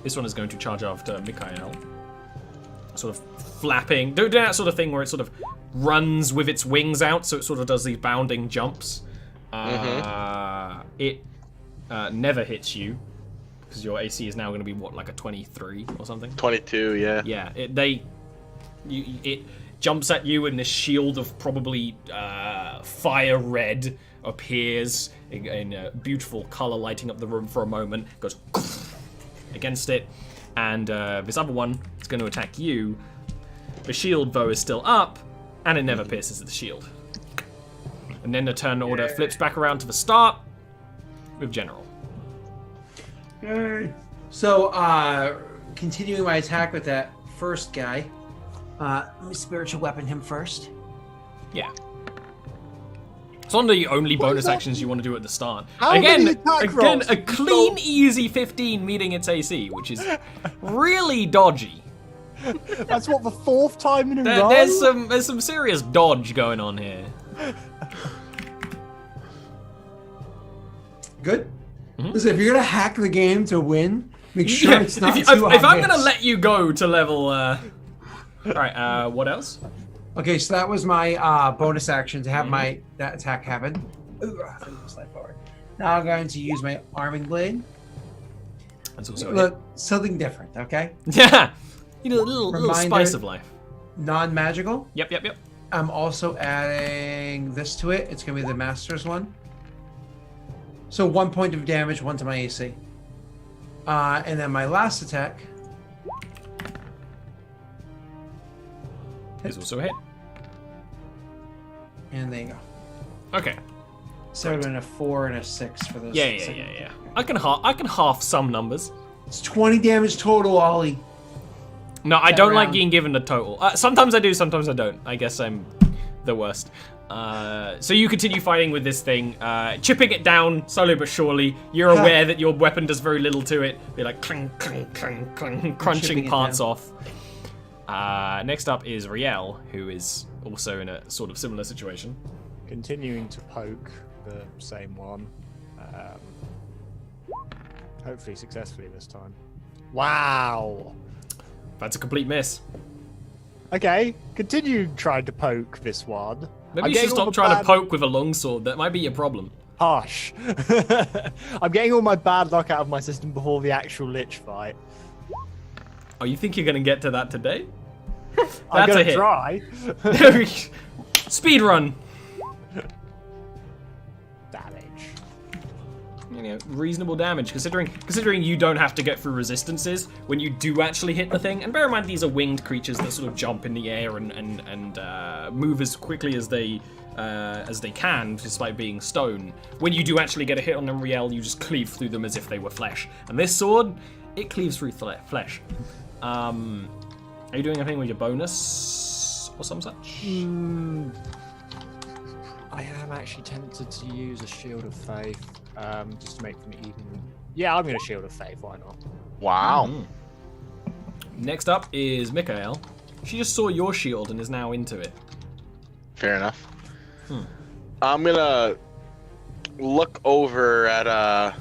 This one is going to charge after Mikael, sort of flapping, doing that sort of thing where it sort of runs with its wings out, so it sort of does these bounding jumps. It never hits you, because your AC is now going to be what, like a 23 or something? 22, yeah. Yeah, it jumps at you, and this shield of probably fire red appears in a beautiful color, lighting up the room for a moment, goes against it, and this other one is going to attack you. The shield, though, is still up, and it never pierces the shield. And then the turn order flips back around to the start with General. So, continuing my attack with that first guy, let me spiritual weapon him first. Yeah. It's one of the only bonus actions you want to do at the start. How Again, many attack rolls? a clean, easy 15 meeting its AC, which is really dodgy. That's what, the fourth time in a row? There's some serious dodge going on here. Good. Listen, if you're gonna hack the game to win, make sure it's not if too I'm obvious. gonna let you go to level, all right. What else? Okay, so that was my bonus action to have that attack happen. Ooh, slide forward. Now I'm going to use my arming blade. That's also Look, something different, okay? Yeah. You know, a little Reminder, spice of life. Non-magical. Yep. I'm also adding this to it. It's going to be the Master's one. So 1 point of damage, 1 to my AC. And then my last attack. Is also a hit. And there you go. Okay. So it would have been a 4 and a 6 for this. Yeah. I can half some numbers. It's 20 damage total, Ollie. No, I don't like round. being given the total. Sometimes I do, sometimes I don't. I guess I'm the worst. So you continue fighting with this thing, chipping it down slowly but surely. You're aware that your weapon does very little to it. You're like clang, clang, clang, clang, crunching parts off. Next up is Riel, who is also in a sort of similar situation. Continuing to poke the same one. Hopefully successfully this time. Wow! That's a complete miss. Okay, continue trying to poke this one. Maybe you should stop trying to poke with a longsword. That might be your problem. Harsh. I'm getting all my bad luck out of my system before the actual Lich fight. Oh, you think you're gonna get to that today? I'm That's a gonna hit. try. Speed run. Damage. You know, reasonable damage considering you don't have to get through resistances when you do actually hit the thing. And bear in mind, these are winged creatures that sort of jump in the air and move as quickly as they can, despite being stone. When you do actually get a hit on them, Riel, you just cleave through them as if they were flesh. And this sword, it cleaves through flesh. Are you doing anything with your bonus or some such? I am actually tempted to use a Shield of Faith, just to make them even. Yeah, I'm gonna Shield of Faith. Why not? Wow. Next up is Mikael. She just saw your shield and is now into it. Fair enough. I'm gonna look over at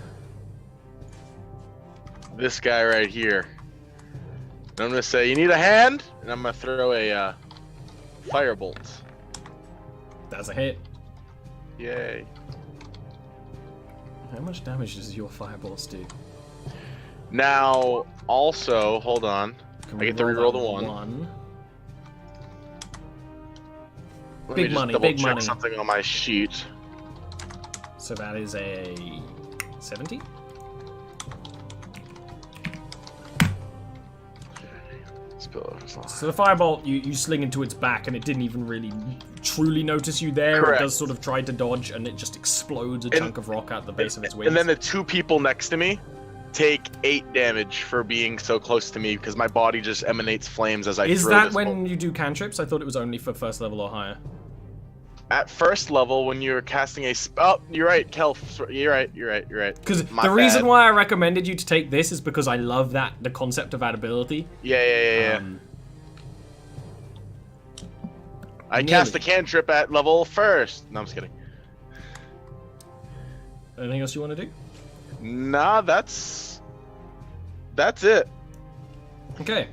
this guy right here. And I'm gonna say, "You need a hand?" And I'm gonna throw a firebolt. That's a hit. Yay! How much damage does your fireballs do? Now, also, hold on. Can I get to reroll the one. Let me Big just money, double big check money. something on my sheet. So that is a 70. So the firebolt, you sling into its back, and it didn't even really truly notice you there. Correct. It does sort of try to dodge, and it just explodes a chunk of rock out the base of its wings. And then the two people next to me take 8 damage for being so close to me because my body just emanates flames as I Is throw that this when bolt. you do cantrips? I thought it was only for first level or higher. At first level, when you're casting a oh, you're right, Kelf. You're right. Because My the reason bad. why I recommended you to take this is because I love the concept of that ability. Yeah. I cast a cantrip at level first. No, I'm just kidding. Anything else you want to do? Nah, that's it. Okay.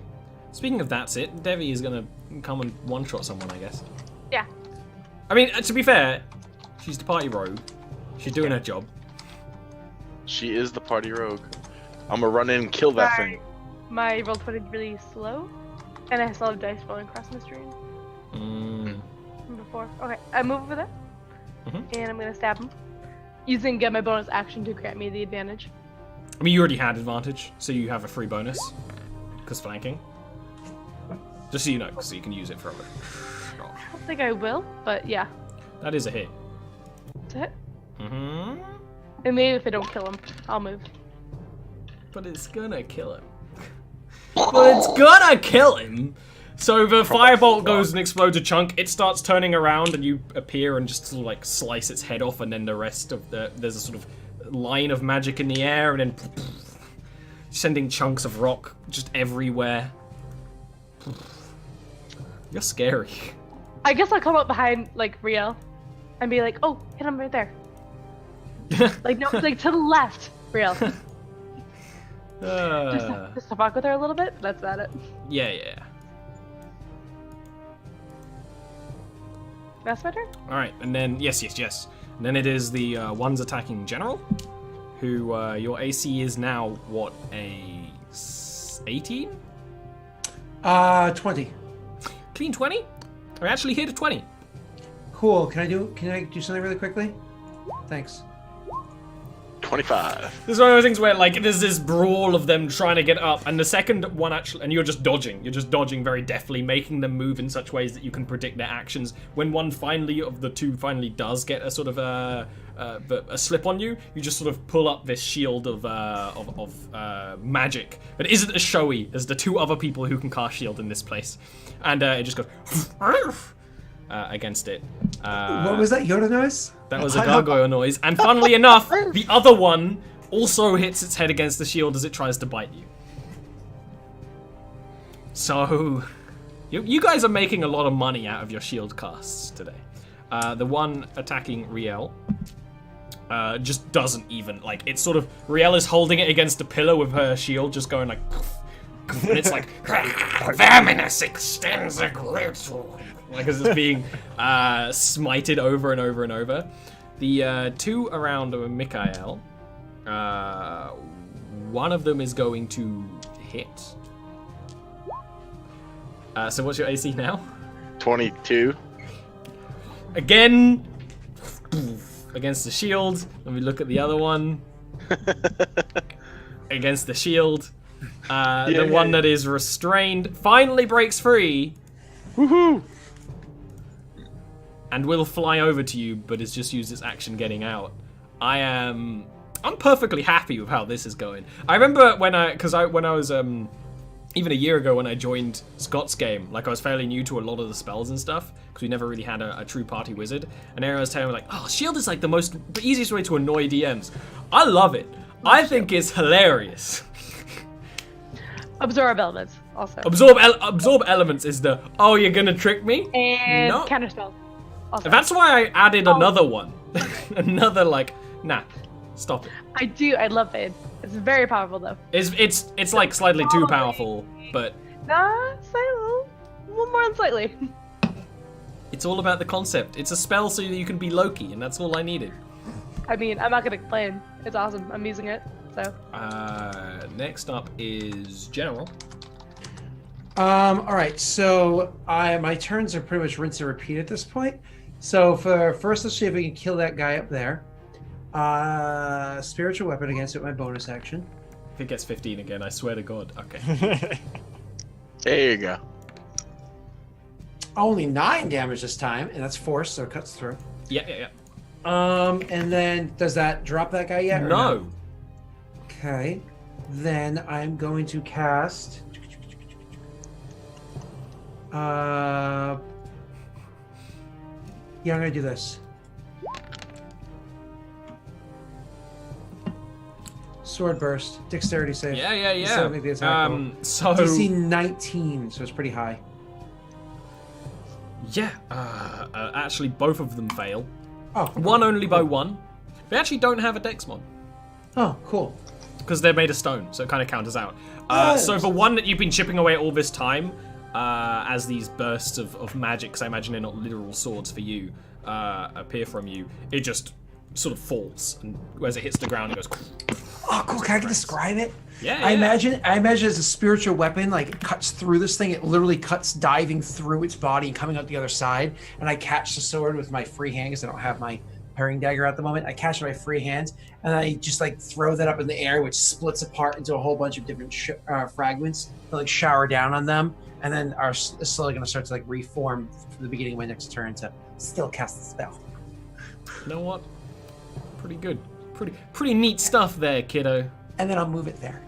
Speaking of that's it, Devi is gonna come and one-shot someone, I guess. Yeah. I mean, to be fair, she's the party rogue. She's doing her job. She is the party rogue. I'm gonna run in and kill that Sorry. thing. My roll 20 is really slow, and I still have dice rolling across my screen from before. Okay, I move over there, and I'm gonna stab him, using my bonus action to grant me the advantage. I mean, you already had advantage, so you have a free bonus. Because flanking. Just so you know, so you can use it for a I don't think I will, but yeah. That is a hit. That's it. Mm-hmm. And maybe if I don't kill him, I'll move. But it's gonna kill him. But it's gonna kill him! So the firebolt goes and explodes a chunk, it starts turning around and you appear and just sort of like slice its head off, and then the rest of there's a sort of line of magic in the air, and then sending chunks of rock just everywhere. You're scary. I guess I'll come up behind, like, Riel, and be like, oh, hit him right there. Like, no, like, to the left, Riel. Just to fuck with her a little bit, that's about it. Yeah. That's my turn? Alright, and then, yes. And then it is the ones attacking general, who, your AC is now, what, a 18? 20. Clean 20? I actually hit a 20. Cool. Can I do something really quickly? Thanks. 25. This is one of those things where, like, there's this brawl of them trying to get up, and the second one actually, and you're just dodging very deftly, making them move in such ways that you can predict their actions. When one of the two finally does get a sort of a slip on you, you just sort of pull up this shield of magic that isn't as showy as the two other people who can cast shield in this place, and it just goes against it. What was that Yoda noise? That was a gargoyle noise, and funnily enough, the other one also hits its head against the shield as it tries to bite you. So, you guys are making a lot of money out of your shield casts today. The one attacking Riel just doesn't even, like, it's sort of, Riel is holding it against a pillar with her shield, just going like, and it's like, Verminous extends a great like as it's being smited over and over and over. The two around Mikael, one of them is going to hit. So what's your AC now? 22. Again, against the shield. Let me look at the other one. Against the shield. The one that is restrained finally breaks free. Woohoo! And will fly over to you, but has just used its action getting out. I'm perfectly happy with how this is going. I remember when I was even a year ago when I joined Scott's game, like I was fairly new to a lot of the spells and stuff because we never really had a true party wizard. And Aaron was telling me like, "Oh, shield is like the easiest way to annoy DMs." I love it. I think it's hilarious. Absorb elements also. Absorb elements is the you're gonna trick me? And No. counterspell. Also. That's why I added another one. Another nah, stop it. I love it. It's very powerful though. It's like slightly too powerful, but Nah, slightly. A little more than slightly. it's all about the concept. It's a spell so that you can be Loki, and that's all I needed. I mean, I'm not gonna complain. It's awesome. I'm using it. So. Next up is General. All right, so my turns are pretty much rinse and repeat at this point. So first, let's see if we can kill that guy up there. Spiritual weapon against it, my bonus action. If it gets 15 again, I swear to God. Okay. There you go. Only 9 damage this time, and that's force, so it cuts through. Yeah. And then does that drop that guy yet? Or No. Okay. Then I'm going to cast. Yeah, I'm gonna do this. Sword burst, dexterity save. Yeah. So make the attack roll. So DC 19, so it's pretty high. yeah. Actually, both of them fail. Oh. One only by 1. They actually don't have a dex mod Oh, cool. because they're made of stone, so it kind of counters out. Nice. So for one that you've been chipping away all this time, as these bursts of magic, because I imagine they're not literal swords for you, appear from you, it just sort of falls, and as it hits the ground, it goes. Oh, cool. Can I describe it? Yeah. I imagine as a spiritual weapon, like it cuts through this thing. It literally cuts diving through its body and coming out the other side. And I catch the sword with my free hand because I don't have my parrying dagger at the moment. I catch it with my free hands and I just like throw that up in the air, which splits apart into a whole bunch of different fragments. I like shower down on them, and then are slowly going to start to like reform from the beginning of my next turn to still cast the spell. You know what? Pretty good. Pretty neat stuff there, kiddo. And then I'll move it there.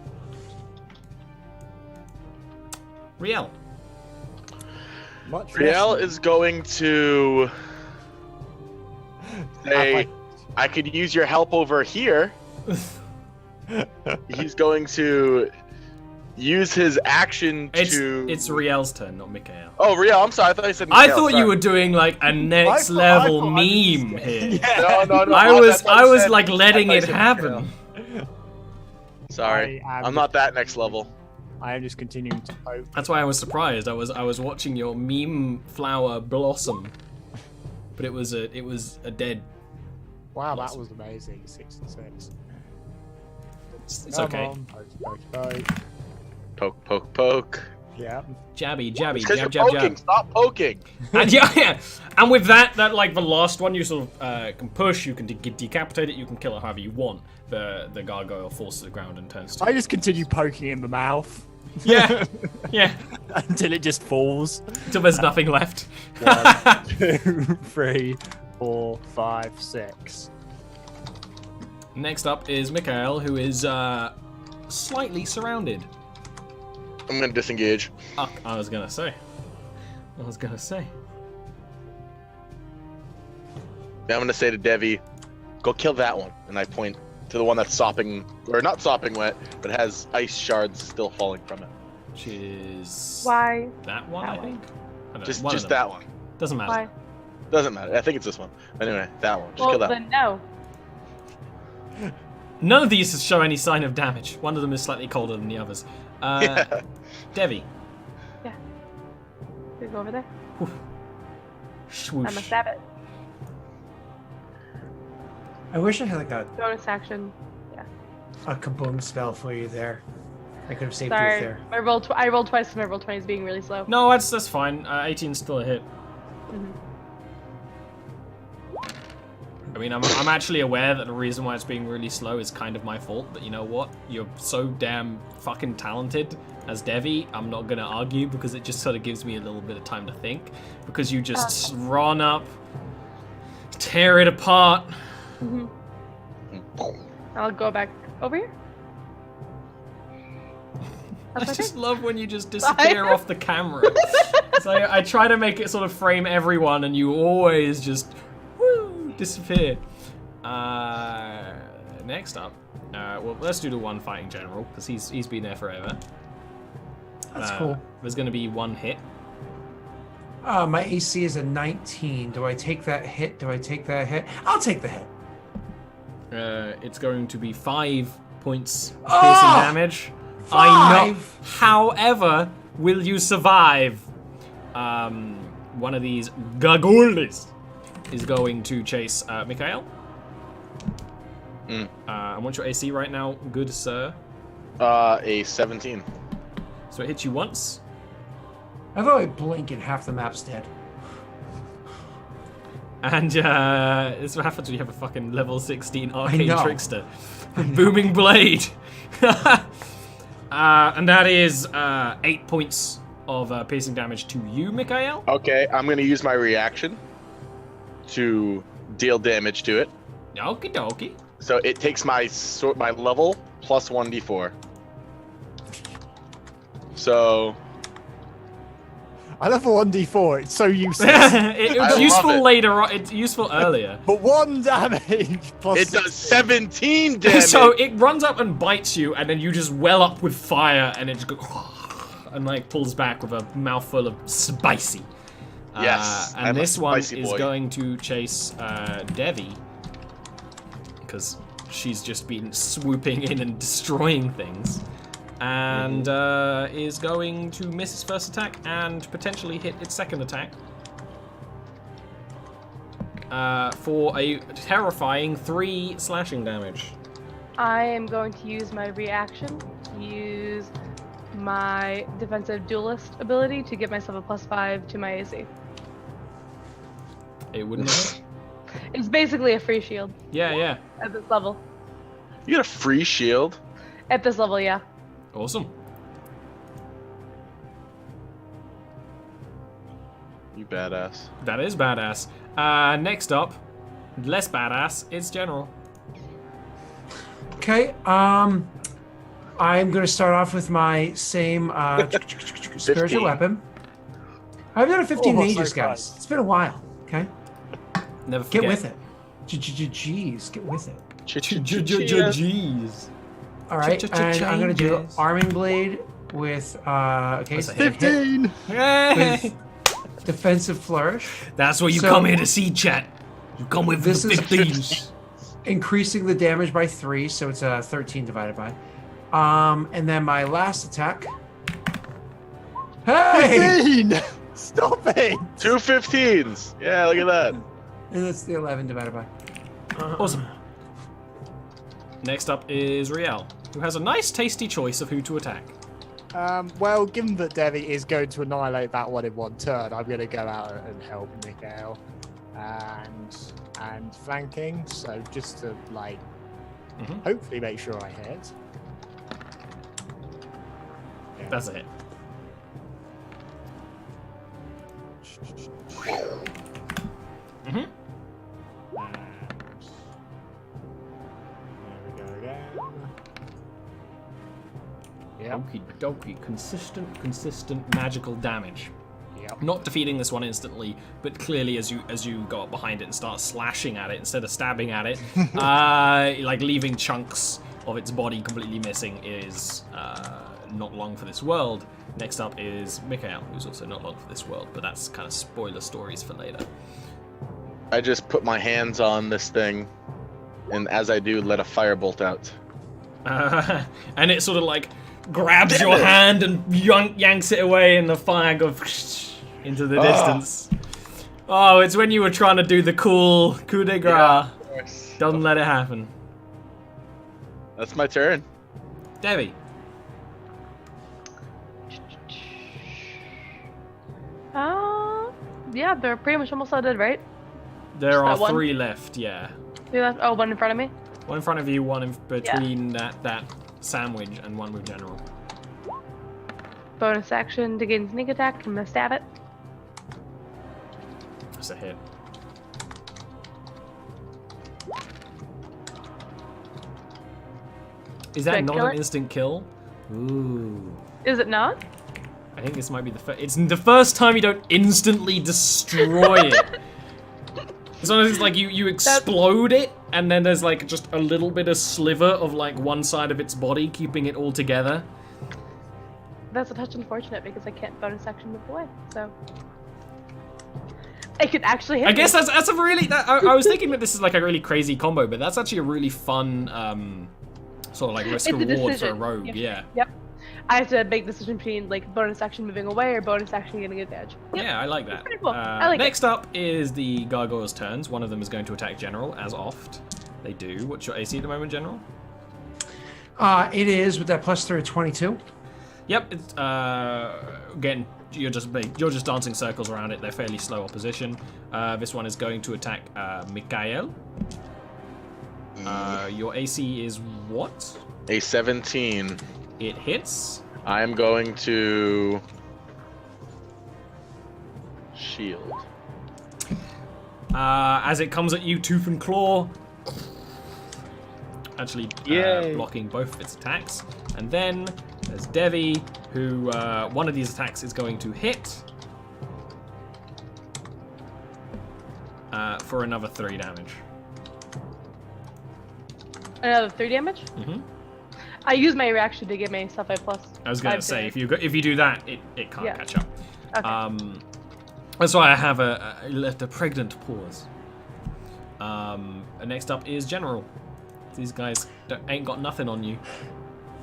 Riel. Riel is going to say, I could use your help over here. He's going to use his action to... It's Riel's turn, not Mikael. Oh, Riel, I'm sorry. I thought you said I Mikael, thought sorry. you were doing like a next I level thought I was meme scared. here. No. I was said- like letting I it thought you said happen. Mikael. Sorry, I am I'm not that next level. I am just continuing to poke. That's why I was surprised. I was watching your meme flower blossom, but it was a dead. Wow, that was amazing. 6 and 6. It's Come okay. on, poke. Poke. Yeah. Jabby, Because you're jab, poking. jab. Stop poking. And yeah. And with that like the last one, you sort of can push. You can decapitate it. You can kill it however you want. The gargoyle falls to the ground and turns to. I just continue poking in the mouth. Yeah. Until it just falls. Until there's nothing left. 1, 2, 3, 4, 5, 6. Next up is Mikael, who is slightly surrounded. I'm going to disengage. I was gonna say. Then I'm going to say to Devi, go kill that one. And I point to the one that's sopping, or not sopping wet, but has ice shards still falling from it. Which is Why? that one, That I think. I don't know, Just one of them. that one. Doesn't matter. Why? Doesn't matter. I think it's this one. Anyway, that one. Just Well, kill that then one. no. None of these show any sign of damage. One of them is slightly colder than the others. Yeah. Devi. Yeah. You go over there. Swoosh. I'm gonna stab it. I wish I had like Bonus action. a kaboom spell for you there. I could have saved you Sorry, there. I rolled twice because my roll 20 is being really slow. No, that's fine. 18's still a hit. Mhm. I mean, I'm actually aware that the reason why it's being really slow is kind of my fault, but you know what? You're so damn fucking talented as Devi, I'm not gonna argue because it just sort of gives me a little bit of time to think. Because you just run up, tear it apart. Mhm. I'll go back over here. I That's just okay. love when you just disappear off the camera. So I try to make it sort of frame everyone, and you always just disappear. Next up, well, let's do the one fighting general because he's been there forever. That's cool. There's going to be one hit. My AC is a 19. Do I take that hit? I'll take the hit. It's going to be 5 points of piercing damage. 5? I know. However, will you survive? One of these gargoyles is going to chase Mikhail. And what's your AC right now, good sir? A 17. So it hits you once. I thought I blink and half the map's dead. And this is what happens when you have a fucking level 16 arcane know. trickster. Booming blade. And that is 8 points of piercing damage to you, Mikhail. Okay, I'm gonna use my reaction to deal damage to it. Okie dokie. So it takes my level plus 1d4. So I love a 1d4. It's so useless. It was I useful love it. later on. It's useful earlier. But 1 damage plus it does 16. 17 damage. So it runs up and bites you, and then you just well up with fire, and it just goes and like pulls back with a mouthful of spicy. Yes, And I'm a this one spicy is boy. going to chase Devi because she's just been swooping in and destroying things, and is going to miss its first attack and potentially hit its second attack for a terrifying 3 slashing damage. I am going to use my reaction to use my defensive duelist ability to give myself a +5 to my AC. It wouldn't hit. It's basically a free shield Yeah. at this level. You get a free shield. At this level, yeah. Awesome. You badass. That is badass. Next up, less badass, it's General. Okay. I'm going to start off with my same spiritual 15. weapon. I've done a 15 Oh, ages, so guys. close. It's been a while. Okay. Never forget. Get with it. Jeez, get with it. Jeez. All right, and I'm going to do Changes. arming blade with okay, That's a so hit 15! Hey! with defensive flourish, That's what you So- come here to see, chat. You come with This the is- 15s. increasing the damage by 3, so it's 13 divided by. And then my last attack. Hey! 15! Stop it! 2 15s. Yeah, look at that. And that's the 11 divided by. Awesome. Next up is Riel, who has a nice, tasty choice of who to attack. Well, given that Devi is going to annihilate that one in one turn, I'm going to go out and help Mikhail. And flanking, so just to, like, hopefully make sure I hit. Yeah. That's it. Mm-hmm. And there we go again. Yep. Okie dokie. Consistent magical damage. Yep. Not defeating this one instantly, but clearly as you go up behind it and start slashing at it instead of stabbing at it, like leaving chunks of its body completely missing is not long for this world. Next up is Mikhail, who's also not long for this world, but that's kind of spoiler stories for later. I just put my hands on this thing, and as I do, let a firebolt out. And it sort of like grabs your hand and yanks it away, and the fire goes into the distance. Oh, it's when you were trying to do the cool coup de grace. Yeah, of course. Doesn't let it happen. That's my turn. Devi. Yeah, they're pretty much almost all dead, right? There are that one? 3 left, yeah. Oh, one in front of me. One in front of you, one in between that sandwich, and one with General. Bonus action to gain sneak attack. I'm gonna stab it. That's a hit. Is that Did I not kill an it? instant kill? Ooh. Is it not? I think this might be the first. It's the first time you don't instantly destroy it. Sometimes it's like you explode it, and then there's like just a little bit of sliver of like one side of its body keeping it all together. That's a touch unfortunate because I can't bonus action move away. So I could actually hit I guess me. that's a really. I was thinking that this is like a really crazy combo, but that's actually a really fun sort of like risk It's a reward for a decision. rogue. Yep. Yeah. Yep. I have to make the decision between like bonus action moving away or bonus action getting advantage. Yep. Yeah, I like that. Pretty cool. I like it. Next up is the gargoyles' turns. One of them is going to attack General, as oft they do. What's your AC at the moment, General? It is with that +3 22. Yep. It's, again, you're just dancing circles around it. They're fairly slow opposition. This one is going to attack Mikael. Your AC is what? A 17. It hits. I'm going to shield. As it comes at you, tooth and claw. Actually, Yay. blocking both of its attacks. And then there's Devi, who one of these attacks is going to hit for another 3 damage. Another 3 damage. Mm-hmm. I use my reaction to give myself a plus. I was gonna 5 say damage. if you do that, it can't Yeah. catch up. Okay. That's why I have left a pregnant pause. Next up is General. These guys ain't got nothing on you.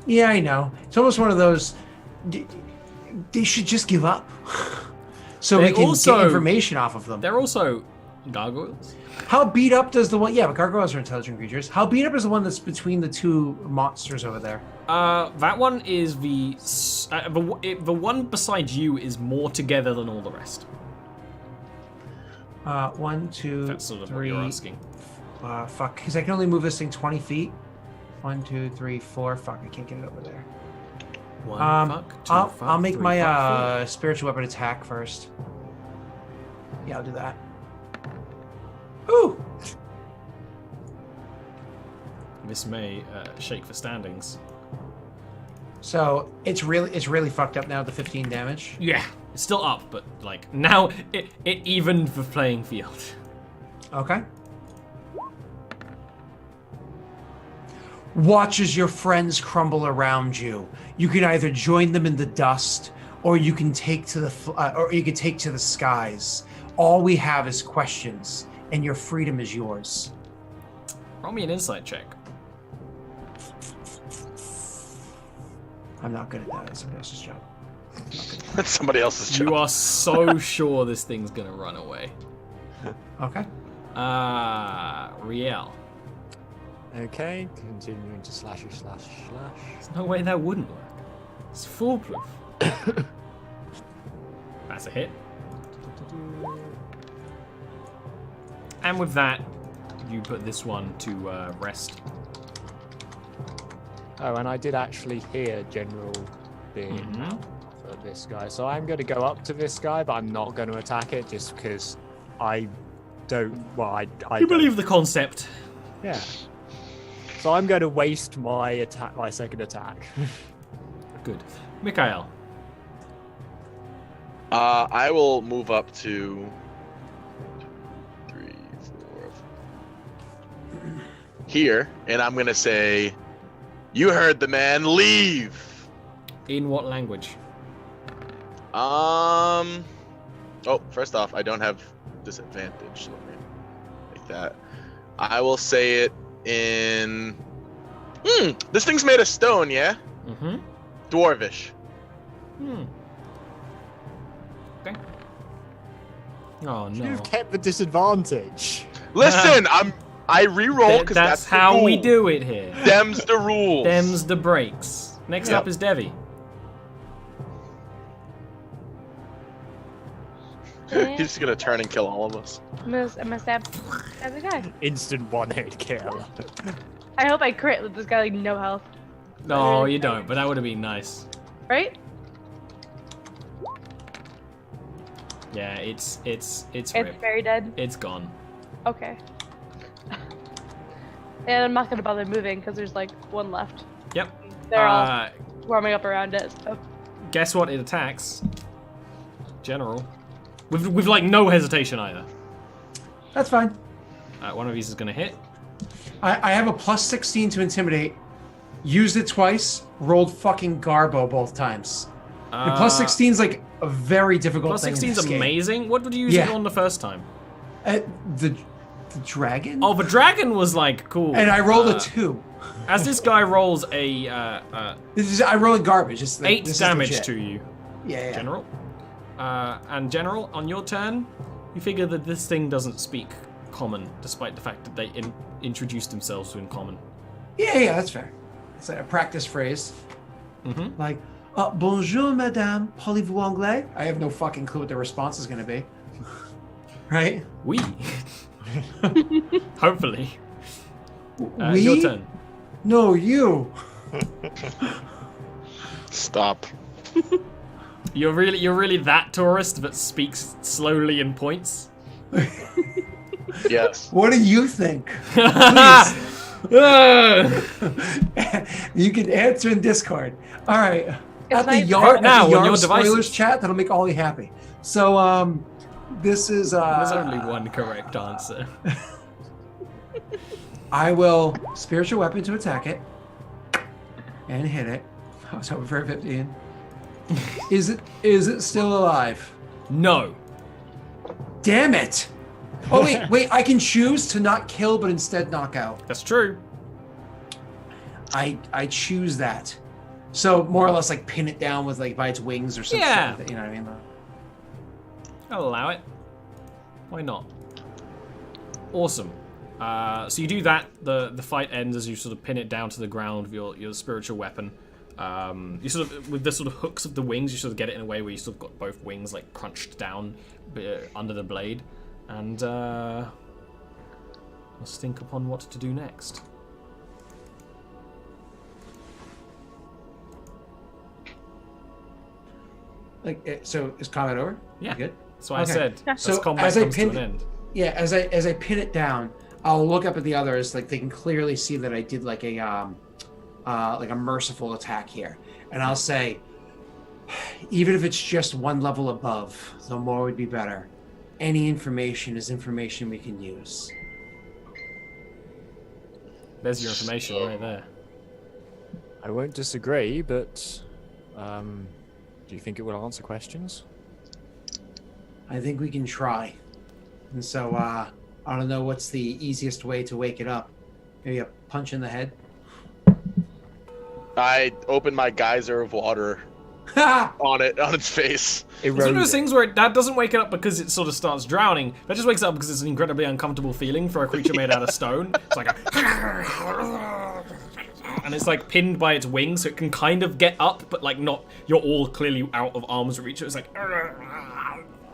Yeah, I know. It's almost one of those. They should just give up, so They we can also- get information off of them. They're also gargoyles. How beat up does the one? Yeah, but gargoyles are intelligent creatures. How beat up is the one that's between the 2 monsters over there? That one is the one beside you is more together than all the rest. 1, 2, That's sort of 3. what you're asking. Fuck, because I can only move this thing 20 feet. 1, 2, 3, 4. Fuck, I can't get it over there. One fuck, two I'll fuck, make three my fuck, spiritual weapon attack first. Yeah, I'll do that. Ooh! four. This may shake the standings. So it's really fucked up now. The 15 damage. Yeah, it's still up, but like now it evened the playing field. Okay. Watch as your friends crumble around you. You can either join them in the dust, or you can take to the skies. All we have is questions, and your freedom is yours. Roll me an insight check. I'm not good at that. It's somebody else's job. That's somebody else's job. You are so sure this thing's gonna run away. Okay. Riel. Okay, continuing to slashy slash. There's no way that wouldn't work. It's foolproof. That's a hit. And with that, you put this one to rest. Oh, and I did actually hear General being out for this guy, so I'm going to go up to this guy, but I'm not going to attack it just because I don't. Well, I You don't- believe the concept. Yeah. So I'm going to waste my second attack. Good. Mikael. I will move up to 3, 4 here, and I'm gonna say, "You heard the man. Leave." In what language? Oh, first off, I don't have disadvantage, so let me make that. I will say it in. This thing's made of stone, yeah? Mm-hmm. Dwarvish. Okay. Oh no. You've kept the disadvantage. Listen, I re-roll because That's the how we rule. do it here. Them's the rules. Them's the breaks. Next Yep. up is Devi. He's just gonna turn and kill all of us. I'm gonna stab the guy. Instant one-hit kill. I hope I crit with this guy like no health. No, you don't, but that would have been nice. Right? Yeah, it's It's ripped. very dead. It's gone. Okay. And I'm not gonna bother moving because there's like one left. Yep. They're all warming up around it. So. Guess what? It attacks. General. With like no hesitation either. That's fine. One of these is gonna hit. I have a plus 16 to intimidate. Used it twice. Rolled fucking Garbo both times. And plus 16 is like a very difficult Plus thing. 16 is in this game. amazing. What did you use it on the first time? The dragon. Oh, the dragon was like cool. And I rolled a 2. As this guy rolls a I rolled garbage. It's like, 8 damage to you, Yeah. General. And General, on your turn, you figure that this thing doesn't speak Common, despite the fact that they introduced themselves to in Common. Yeah, that's fair. It's a practice phrase. Mm-hmm. Like, bonjour, madame, parlez-vous anglais? I have no fucking clue what the response is going to be. Right? Oui. Hopefully. We? Your turn. No, you. Stop. You're really that tourist that speaks slowly and points? Yes. What do you think? Please. You can answer in Discord. All right. At the Yarb spoilers chat, that'll make Ollie happy. So, this is... There's only one correct answer. I will spiritual weapon to attack it and hit it. I was hoping for a 15. Is it still alive? No. Damn it! Oh wait, I can choose to not kill but instead knock out. That's true. I choose that. So more or less like pin it down with like by its wings or something. Yeah. You know what I mean? I'll allow it. Why not? Awesome. So you do that. The fight ends as you sort of pin it down to the ground with your spiritual weapon. You sort of with the sort of hooks of the wings, you sort of get it in a way where you sort of got both wings like crunched down under the blade, and let's think upon what to do next. Like so, is combat over? Yeah. You good? That's why I said. So combat as I comes pinned, to an end. yeah, as I pin it down, I'll look up at the others. Like they can clearly see that I did like a merciful attack here, and I'll say, even if it's just one level above, the more would be better. Any information is information we can use. There's your information right there. I won't disagree, but do you think it will answer questions? I think we can try. And so, I don't know what's the easiest way to wake it up. Maybe a punch in the head? I open my geyser of water on its face. It's one of those things where that doesn't wake it up because it sort of starts drowning. That just wakes it up because it's an incredibly uncomfortable feeling for a creature made out of stone. It's like and it's like pinned by its wings, so it can kind of get up, but like not. You're all clearly out of arm's reach. It's like.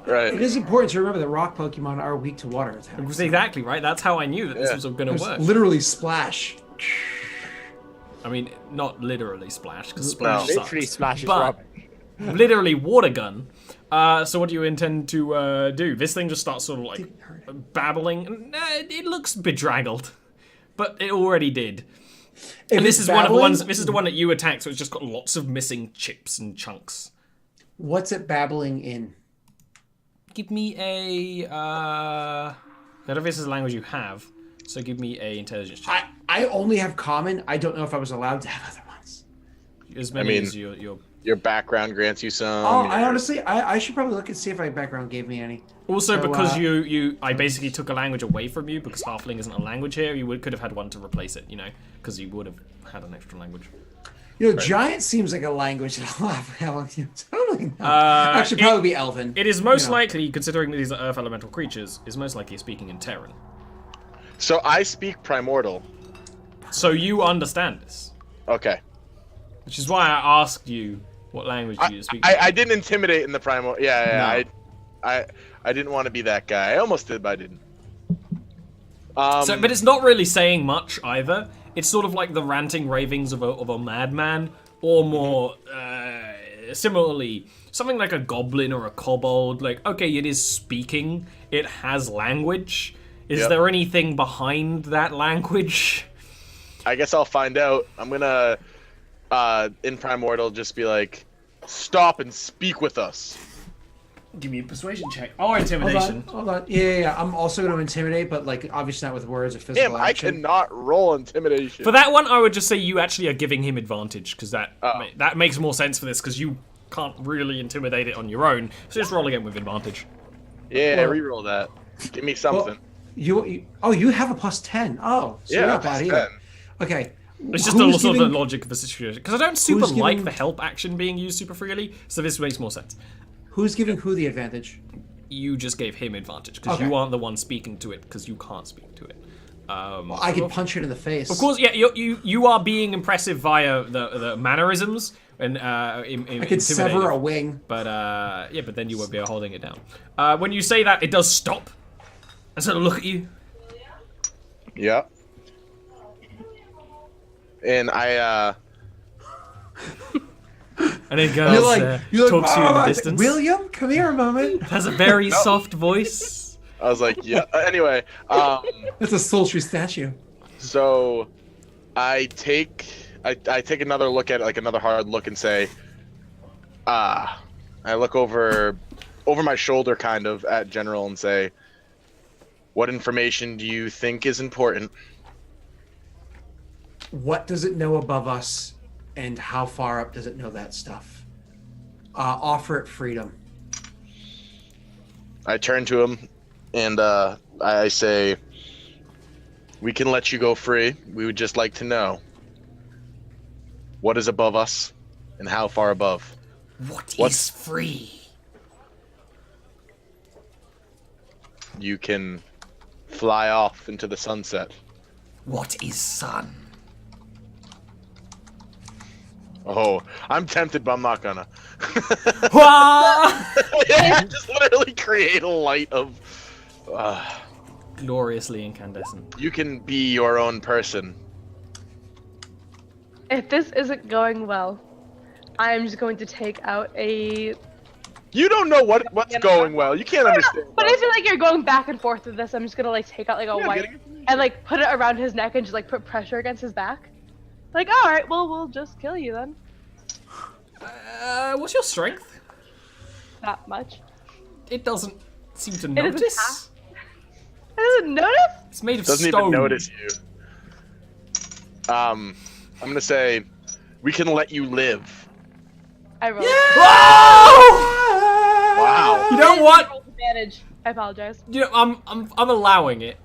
Right. It is important to remember that rock Pokemon are weak to water attacks. Exactly right. That's how I knew that this was going to work. Literally splash. I mean, not literally splash, because splash sucks. Literally splash is but rubbish. literally water gun. So what do you intend to do? This thing just starts sort of like babbling. It looks bedraggled, but it already did. And this is one of the ones. This is the one that you attacked, so it's just got lots of missing chips and chunks. What's it babbling in? Give me a. I don't know if this is a language you have, so give me a intelligence check. I only have common. I don't know if I was allowed to have other ones. As many as your. Your background grants you some. Oh, I honestly, I should probably look and see if my background gave me any. Also, so, because I basically took a language away from you because Halfling isn't a language here. You could have had one to replace it, because you would have had an extra language. Giant seems like a language that I'll have. Totally not. Actually, probably be Elven. It is most likely, considering that these are Earth elemental creatures, is most likely speaking in Terran. So I speak Primordial. So you understand this. Okay. Which is why I asked you what language you speak. I didn't intimidate in the Primordial. Yeah. I didn't want to be that guy. I almost did, but I didn't. But it's not really saying much either. It's sort of like the ranting ravings of a madman, or more similarly, something like a goblin or a kobold. Like, okay, it is speaking. It has language. Is there anything behind that language? I guess I'll find out. I'm gonna, in Primordial, just be like, stop and speak with us. Give me a persuasion check. Or intimidation. Hold on. Yeah. I'm also going to intimidate, but like obviously not with words or physical action. I cannot roll intimidation. For that one, I would just say you actually are giving him advantage, because that makes more sense for this, because you can't really intimidate it on your own. So just roll again with advantage. Yeah, reroll that. Give me something. Well, you have a +10. Oh, so you're not bad either. Okay. It's just also the logic of the situation. Because I don't super like the help action being used super freely, so this makes more sense. Who's giving who the advantage? You just gave him advantage, because you aren't the one speaking to it, because you can't speak to it. Well, I could punch it in the face. Of course, yeah, you are being impressive via the mannerisms, and I could sever a wing. But but then you won't be holding it down. When you say that, it does stop and sort of look at you. Yeah. And I and it goes, talks to you in the distance. William, come here a moment. Has a very soft voice. I was like, yeah. Anyway, That's a sultry statue. So, I take another look at it, like another hard look, and say, I look over my shoulder, kind of, at General, and say, what information do you think is important? What does it know above us, and how far up does it know that stuff? Offer it freedom. I turn to him, and I say, we can let you go free. We would just like to know what is above us and how far above. What's free? You can fly off into the sunset. What is sun? Oh, I'm tempted, but I'm not gonna. Yeah, just literally create a light of... gloriously incandescent. You can be your own person. If this isn't going well, I'm just going to take out a... You don't know what's going well. You can't understand. But I feel like you're going back and forth with this. I'm just gonna like take out like a wire and like put it around his neck and just like put pressure against his back. Like, all right, well, we'll just kill you then. What's your strength? Not much. It doesn't seem to It doesn't notice. It doesn't notice? It's made of Doesn't stone. even notice you. I'm gonna say, we can let you live. I rolled. Whoa! Wow. You know what? Advantage. I apologize. You know, I'm allowing it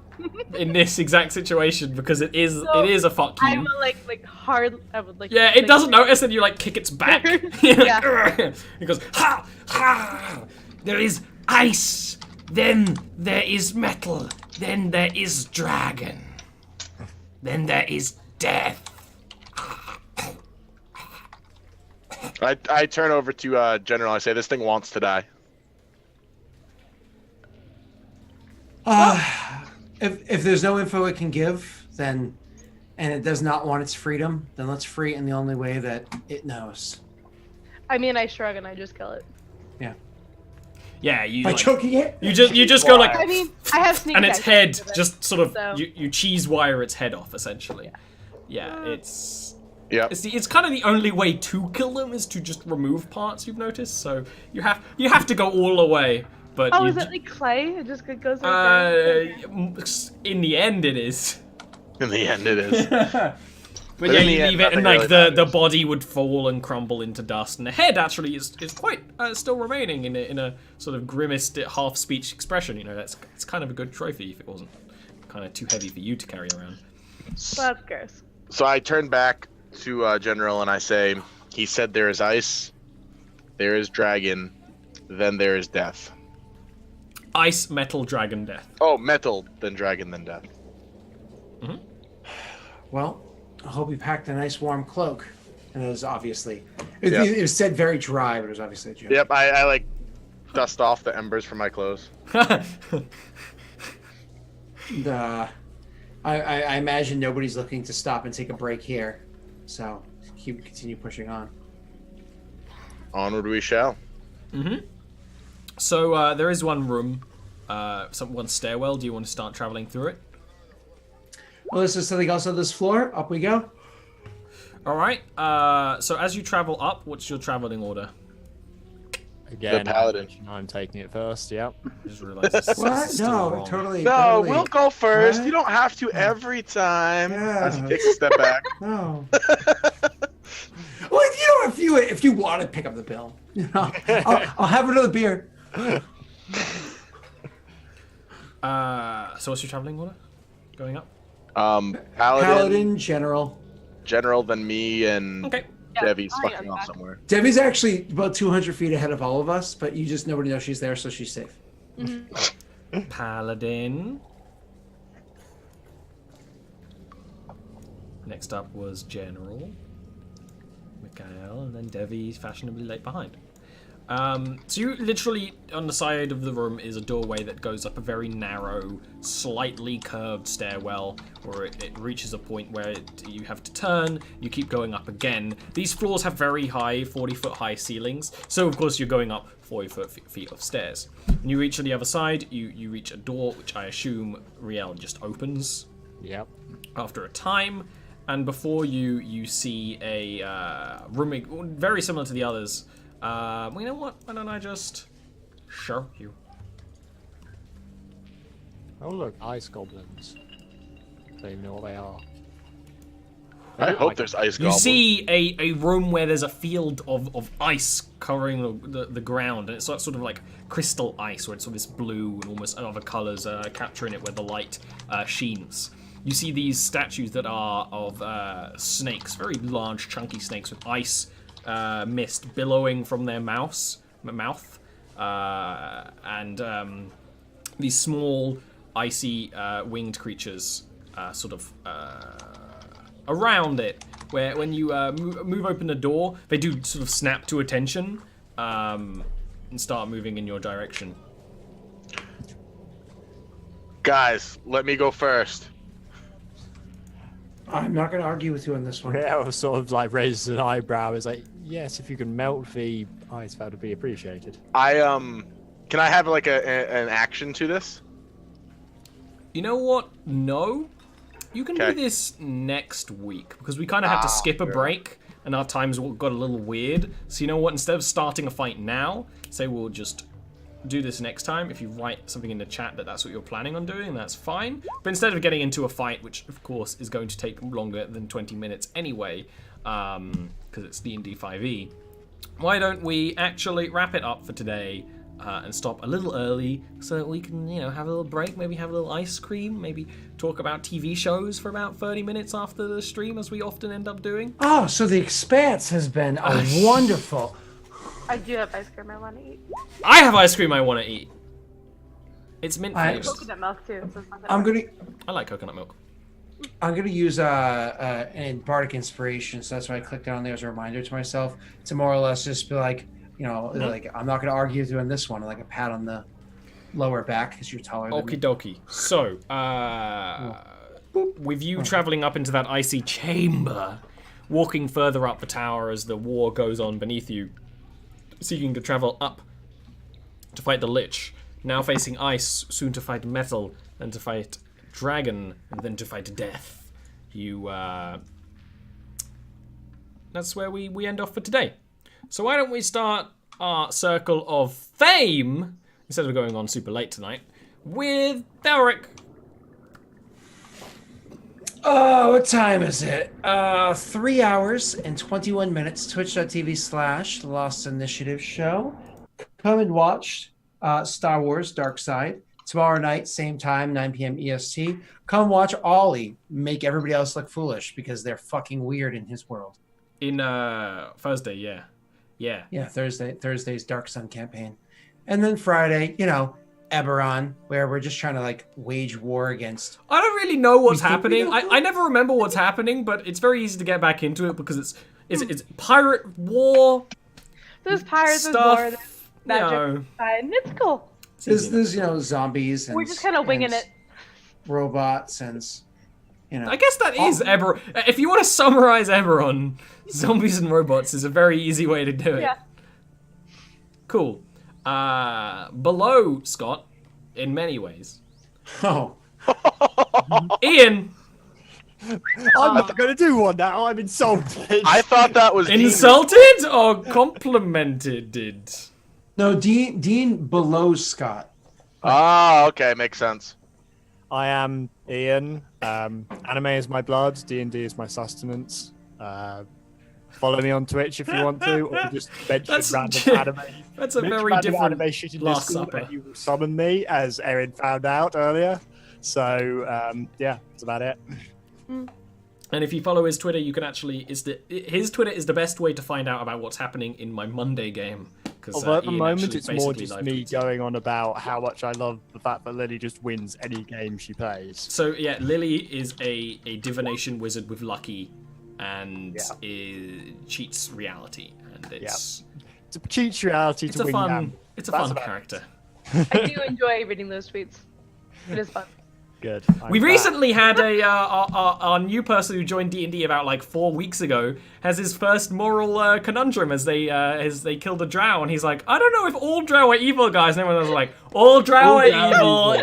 in this exact situation because it is a fuck you. I will like hard. I would like. Yeah, it doesn't notice, and you like kick its back. Yeah. It goes ha ha. There is ice, then there is metal, then there is dragon, then there is death. I turn over to General. I say, this thing wants to die. If there's no info it can give, then, and it does not want its freedom, then let's free it in the only way that it knows. I mean, I shrug and I just kill it. Yeah. Yeah, you By like, choking it? you just go like, I mean, I have sneak and its attack, head so- just sort of so- you cheese wire its head off essentially. Yeah, it's. Yeah. It's kind of the only way to kill them is to just remove parts you've noticed. So you have to go all the way. But Oh, you is it like clay? It just goes like that? in the end, it is. In the end, it is. But yeah, in the you end, leave it, and nothing like really the matters. body would fall and crumble into dust, and the head actually is quite still remaining in a sort of grimaced half speech expression. You know, it's kind of a good trophy if it wasn't kind of too heavy for you to carry around. Well, that's gross. So I turn back to General and I say, he said there is ice, there is dragon, then there is death. Ice, metal, dragon, death. Oh, metal, then dragon, then death. Well, I hope you packed a nice warm cloak. And it was obviously, it was said very dry, but it was obviously a joke. Yep, I like dust off the embers from my clothes. I imagine nobody's looking to stop and take a break here, so continue pushing on. Onward we shall. Mm-hmm. So there is one room, one stairwell. Do you want to start traveling through it? Well, is there something else on this floor? Up we go. All right. So as you travel up, what's your traveling order? Again, The paladin. I'm taking it first. Yep. I just realized this What? is still No, wrong. totally. No, we'll go first. What? You don't have to every time. Yeah. As he takes a step back. No. Well, if you want to pick up the bill, I'll have another beer. So what's your traveling order? Going up? Paladin, General. General, then me, and Okay. Devi's I fucking am off back. somewhere. Debbie's actually about 200 feet ahead of all of us, but nobody knows she's there, so she's safe. Paladin. Next up was General. Mikhail, and then Devi fashionably late behind. So you literally, on the side of the room is a doorway that goes up a very narrow, slightly curved stairwell, where it reaches a point where you have to turn, you keep going up again. These floors have very high, 40-foot high ceilings, so of course you're going up 40 feet of stairs. When you reach on the other side, you reach a door, which I assume Riel just opens. Yep. After a time, and before you see a room very similar to the others. Well, you know what? Why don't I just show you? Oh look, ice goblins. They know what they are. I hope there's ice You goblins. see a room where there's a field of ice covering the ground, and it's sort of like crystal ice, where it's sort of this blue and almost other colors capturing it where the light sheens. You see these statues that are of snakes, very large, chunky snakes with ice mist billowing from their mouth, and these small, icy winged creatures sort of around it. Where when you move open the door, they do sort of snap to attention and start moving in your direction. Guys, let me go first. I'm not going to argue with you on this one. Yeah, I was sort of like raises an eyebrow. It's like, yes, if you can melt the ice, that would be appreciated. Can I have like an action to this? You know what? No. You can do Okay. this next week, because we kind of had to skip a sure. break, and our times got a little weird. So you know what? Instead of starting a fight now, say we'll just do this next time. If you write something in the chat that's what you're planning on doing, that's fine. But instead of getting into a fight, which of course is going to take longer than 20 minutes anyway, because it's D&D 5e, why don't we actually wrap it up for today and stop a little early so that we can, have a little break, maybe have a little ice cream, maybe talk about TV shows for about 30 minutes after the stream, as we often end up doing. Oh, so the Expanse has been a wonderful. I do have ice cream I want to eat. I have ice cream I want to eat. It's mint flavored. Coconut milk too. So it's not I'm gonna gonna I like coconut milk. use an bardic inspiration, so that's why I clicked on there as a reminder to myself to more or less just be like, like I'm not gonna argue with you on this one, like a pat on the lower back because you're taller than me. Okie dokie. So, with you traveling up into that icy chamber, walking further up the tower as the war goes on beneath you, seeking to travel up to fight the Lich, now facing ice, soon to fight metal, then to fight dragon, and then to fight death. That's where we end off for today. So why don't we start our circle of fame, instead of going on super late tonight, with Delric. Oh, what time is it? 3 hours and 21 minutes. Twitch.tv/The Lost Initiative Show. Come and watch Star Wars Dark Side. Tomorrow night, same time, 9 p.m. EST. Come watch Ollie make everybody else look foolish because they're fucking weird in his world. In Thursday, yeah. Yeah, Thursday's Dark Sun campaign. And then Friday, Eberron, where we're just trying to wage war against. I don't really know what's We think we happening. know. I never remember what's happening, but it's very easy to get back into it because it's pirate war There's pirates, there's stuff. war, magic. No. Fine. It's cool. There's zombies and We're just kind of winging it. robots and I guess that is Eberron. If you want to summarize Eberron, zombies and robots is a very easy way to do it. Yeah. Cool. Below Scott, in many ways. Oh. Ian, I'm not going to do one now. I'm insulted. I thought that was insulted or complimented? No, Dean below Scott. Ah, okay, makes sense. I am Ian. Anime is my blood. D&D is my sustenance. Follow me on Twitch if you want to, or just mention random anime. That's a Mention very random different anime shit in Last Discord, Supper. and you will summon me, as Erin found out earlier. So yeah, that's about it. And if you follow his Twitter, you can actually his Twitter is the best way to find out about what's happening in my Monday game. Although at the Ian moment actually it's more basically just live me tweets. going on about how much I love the fact that Lily just wins any game she plays. So yeah, Lily is a divination wizard with lucky, and cheats reality, and it's To cheat reality it's to a win fun them. it's a That's fun about it. character. I do enjoy reading those tweets. It is fun. Good. We recently had our new person who joined D&D about like 4 weeks ago has his first moral conundrum as they killed a drow, and he's like, I don't know if all drow are evil, guys. And everyone was like, all drow are evil.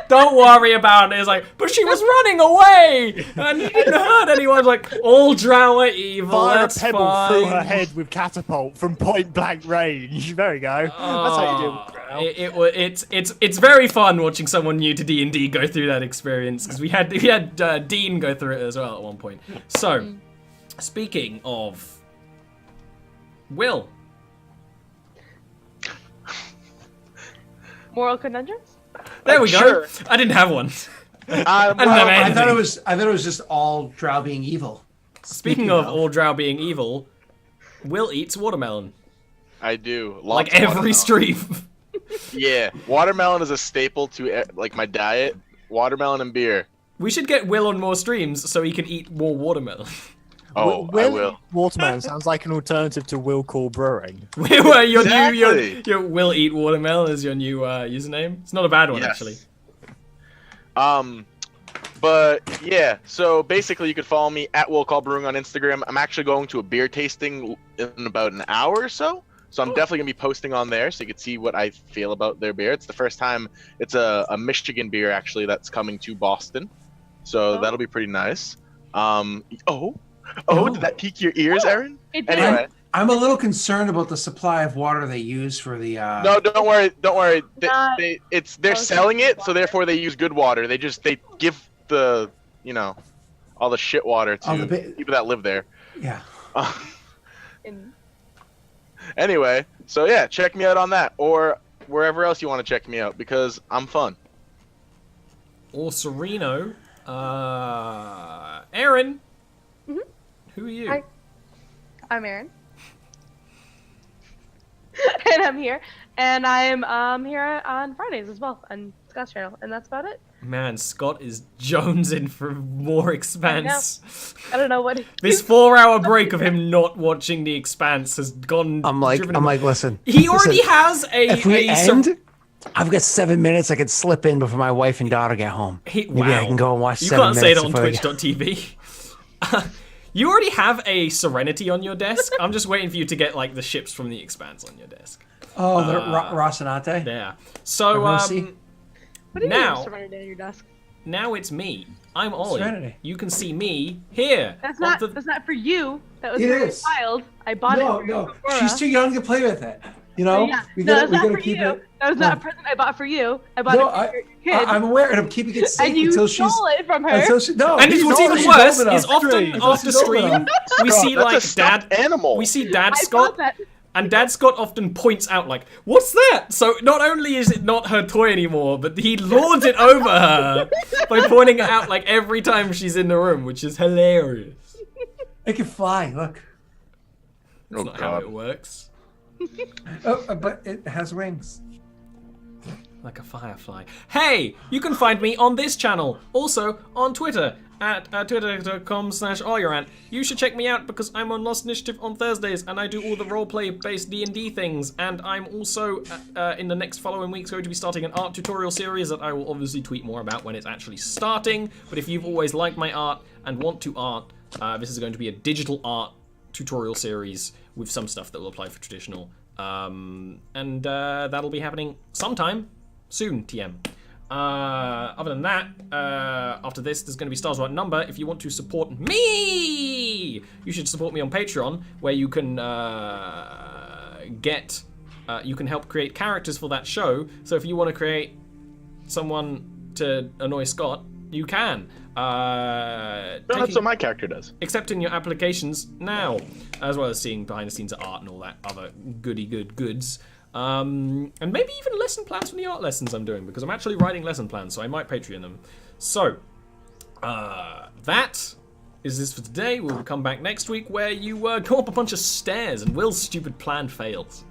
Don't worry about it. It's like, but she was running away and she didn't hurt anyone. It's like, all drow are evil. Fire That's a pebble fine. through her head with catapult from point blank range. There we go. That's how you deal with drow. It's very fun watching someone new to D&D go through that experience, because we had Dean go through it as well at one point. So, speaking of Will, Moral conundrums? there we go. Sure. I didn't have one. I don't have I thought anything. it was just all drow being evil. Speaking of all drow being evil, Will eats watermelon do. Lots like of every watermelon. stream. Yeah, watermelon is a staple to like my diet. Watermelon and beer. We should get Will on more streams so he can eat more watermelon. Oh, I will. Watermelon sounds like an alternative to Will Call Brewing. your Exactly. your Will eat watermelon is your new username. It's not a bad one actually. But yeah, so basically you could follow me at Will Call Brewing on Instagram. I'm actually going to a beer tasting in about an hour or so. So I'm definitely gonna be posting on there so you can see what I feel about their beer. It's the first time it's a Michigan beer actually that's coming to Boston. So that'll be pretty nice. Did that pique your ears, Erin? It did. Anyway. I'm a little concerned about the supply of water they use for the. No, don't worry. Not- They're selling it, so therefore they use good water. They give the all the shit water All to the people that live there. Yeah. In- Anyway, so yeah, check me out on that or wherever else you want to check me out because I'm fun. Or Sereno. Aaron. Mhm. Who are you? Hi. I'm Erin. And I'm here. And I'm here on Fridays as well on Scott's channel. And that's about it. Man, Scott is jonesing for more Expanse. I don't know what This 4-hour break of him not watching The Expanse has gone. I'm like, listen. He already has a. If we a end, I've got 7 minutes. I could slip in before my wife and daughter get home. Maybe I can go and watch You 7 can't say it minutes on before I get- Twitch.tv. You already have a Serenity on your desk. I'm just waiting for you to get like the ships from The Expanse on your desk. Oh, the Rocinante. Yeah. So Rosie? do you now- mean surrounded on your desk? now it's me. I'm Ollie. Serenity. You can see me here. That's on not the- that's not for you. That was It for is. a child. I bought it No, for no, Aurora. she's too young to play with it. You know, Yeah. we No, gotta that's not for keep you. it. That was not a present I bought for you. I bought No, it for your kid. I'm aware, and I'm keeping it safe and you until stole she's. it from her. Until she, no, And she's what's old- even she's worse old enough. is often Until after she's old stream enough. we see That's like a stuffed Dad. animal. We see Dad I Scott. bought that. And Dad Scott often points out, like, what's that? So not only is it not her toy anymore, but he lords it over her by pointing it out, like, every time she's in the room, which is hilarious. It can fly. Look, That's Oh, not how God. it works. but it has wings. Like a firefly. Hey, you can find me on this channel, also on Twitter, at twitter.com/olirant. You should check me out because I'm on Lost Initiative on Thursdays and I do all the roleplay-based D&D things. And I'm also, in the next following weeks, going to be starting an art tutorial series that I will obviously tweet more about when it's actually starting. But if you've always liked my art and want to art, this is going to be a digital art tutorial series with some stuff that will apply for traditional. And that'll be happening sometime soon, TM. Other than that, after this, there's going to be Stars Right Number. If you want to support me, you should support me on Patreon, where you can you can help create characters for that show. So if you want to create someone to annoy Scott, you can. That's what my character does. Accepting your applications now, as well as seeing behind the scenes art and all that other goods. And maybe even lesson plans from the art lessons I'm doing, because I'm actually writing lesson plans, so I might Patreon them. So, that is this for today. We'll come back next week where you go up a bunch of stairs and Will's stupid plan fails.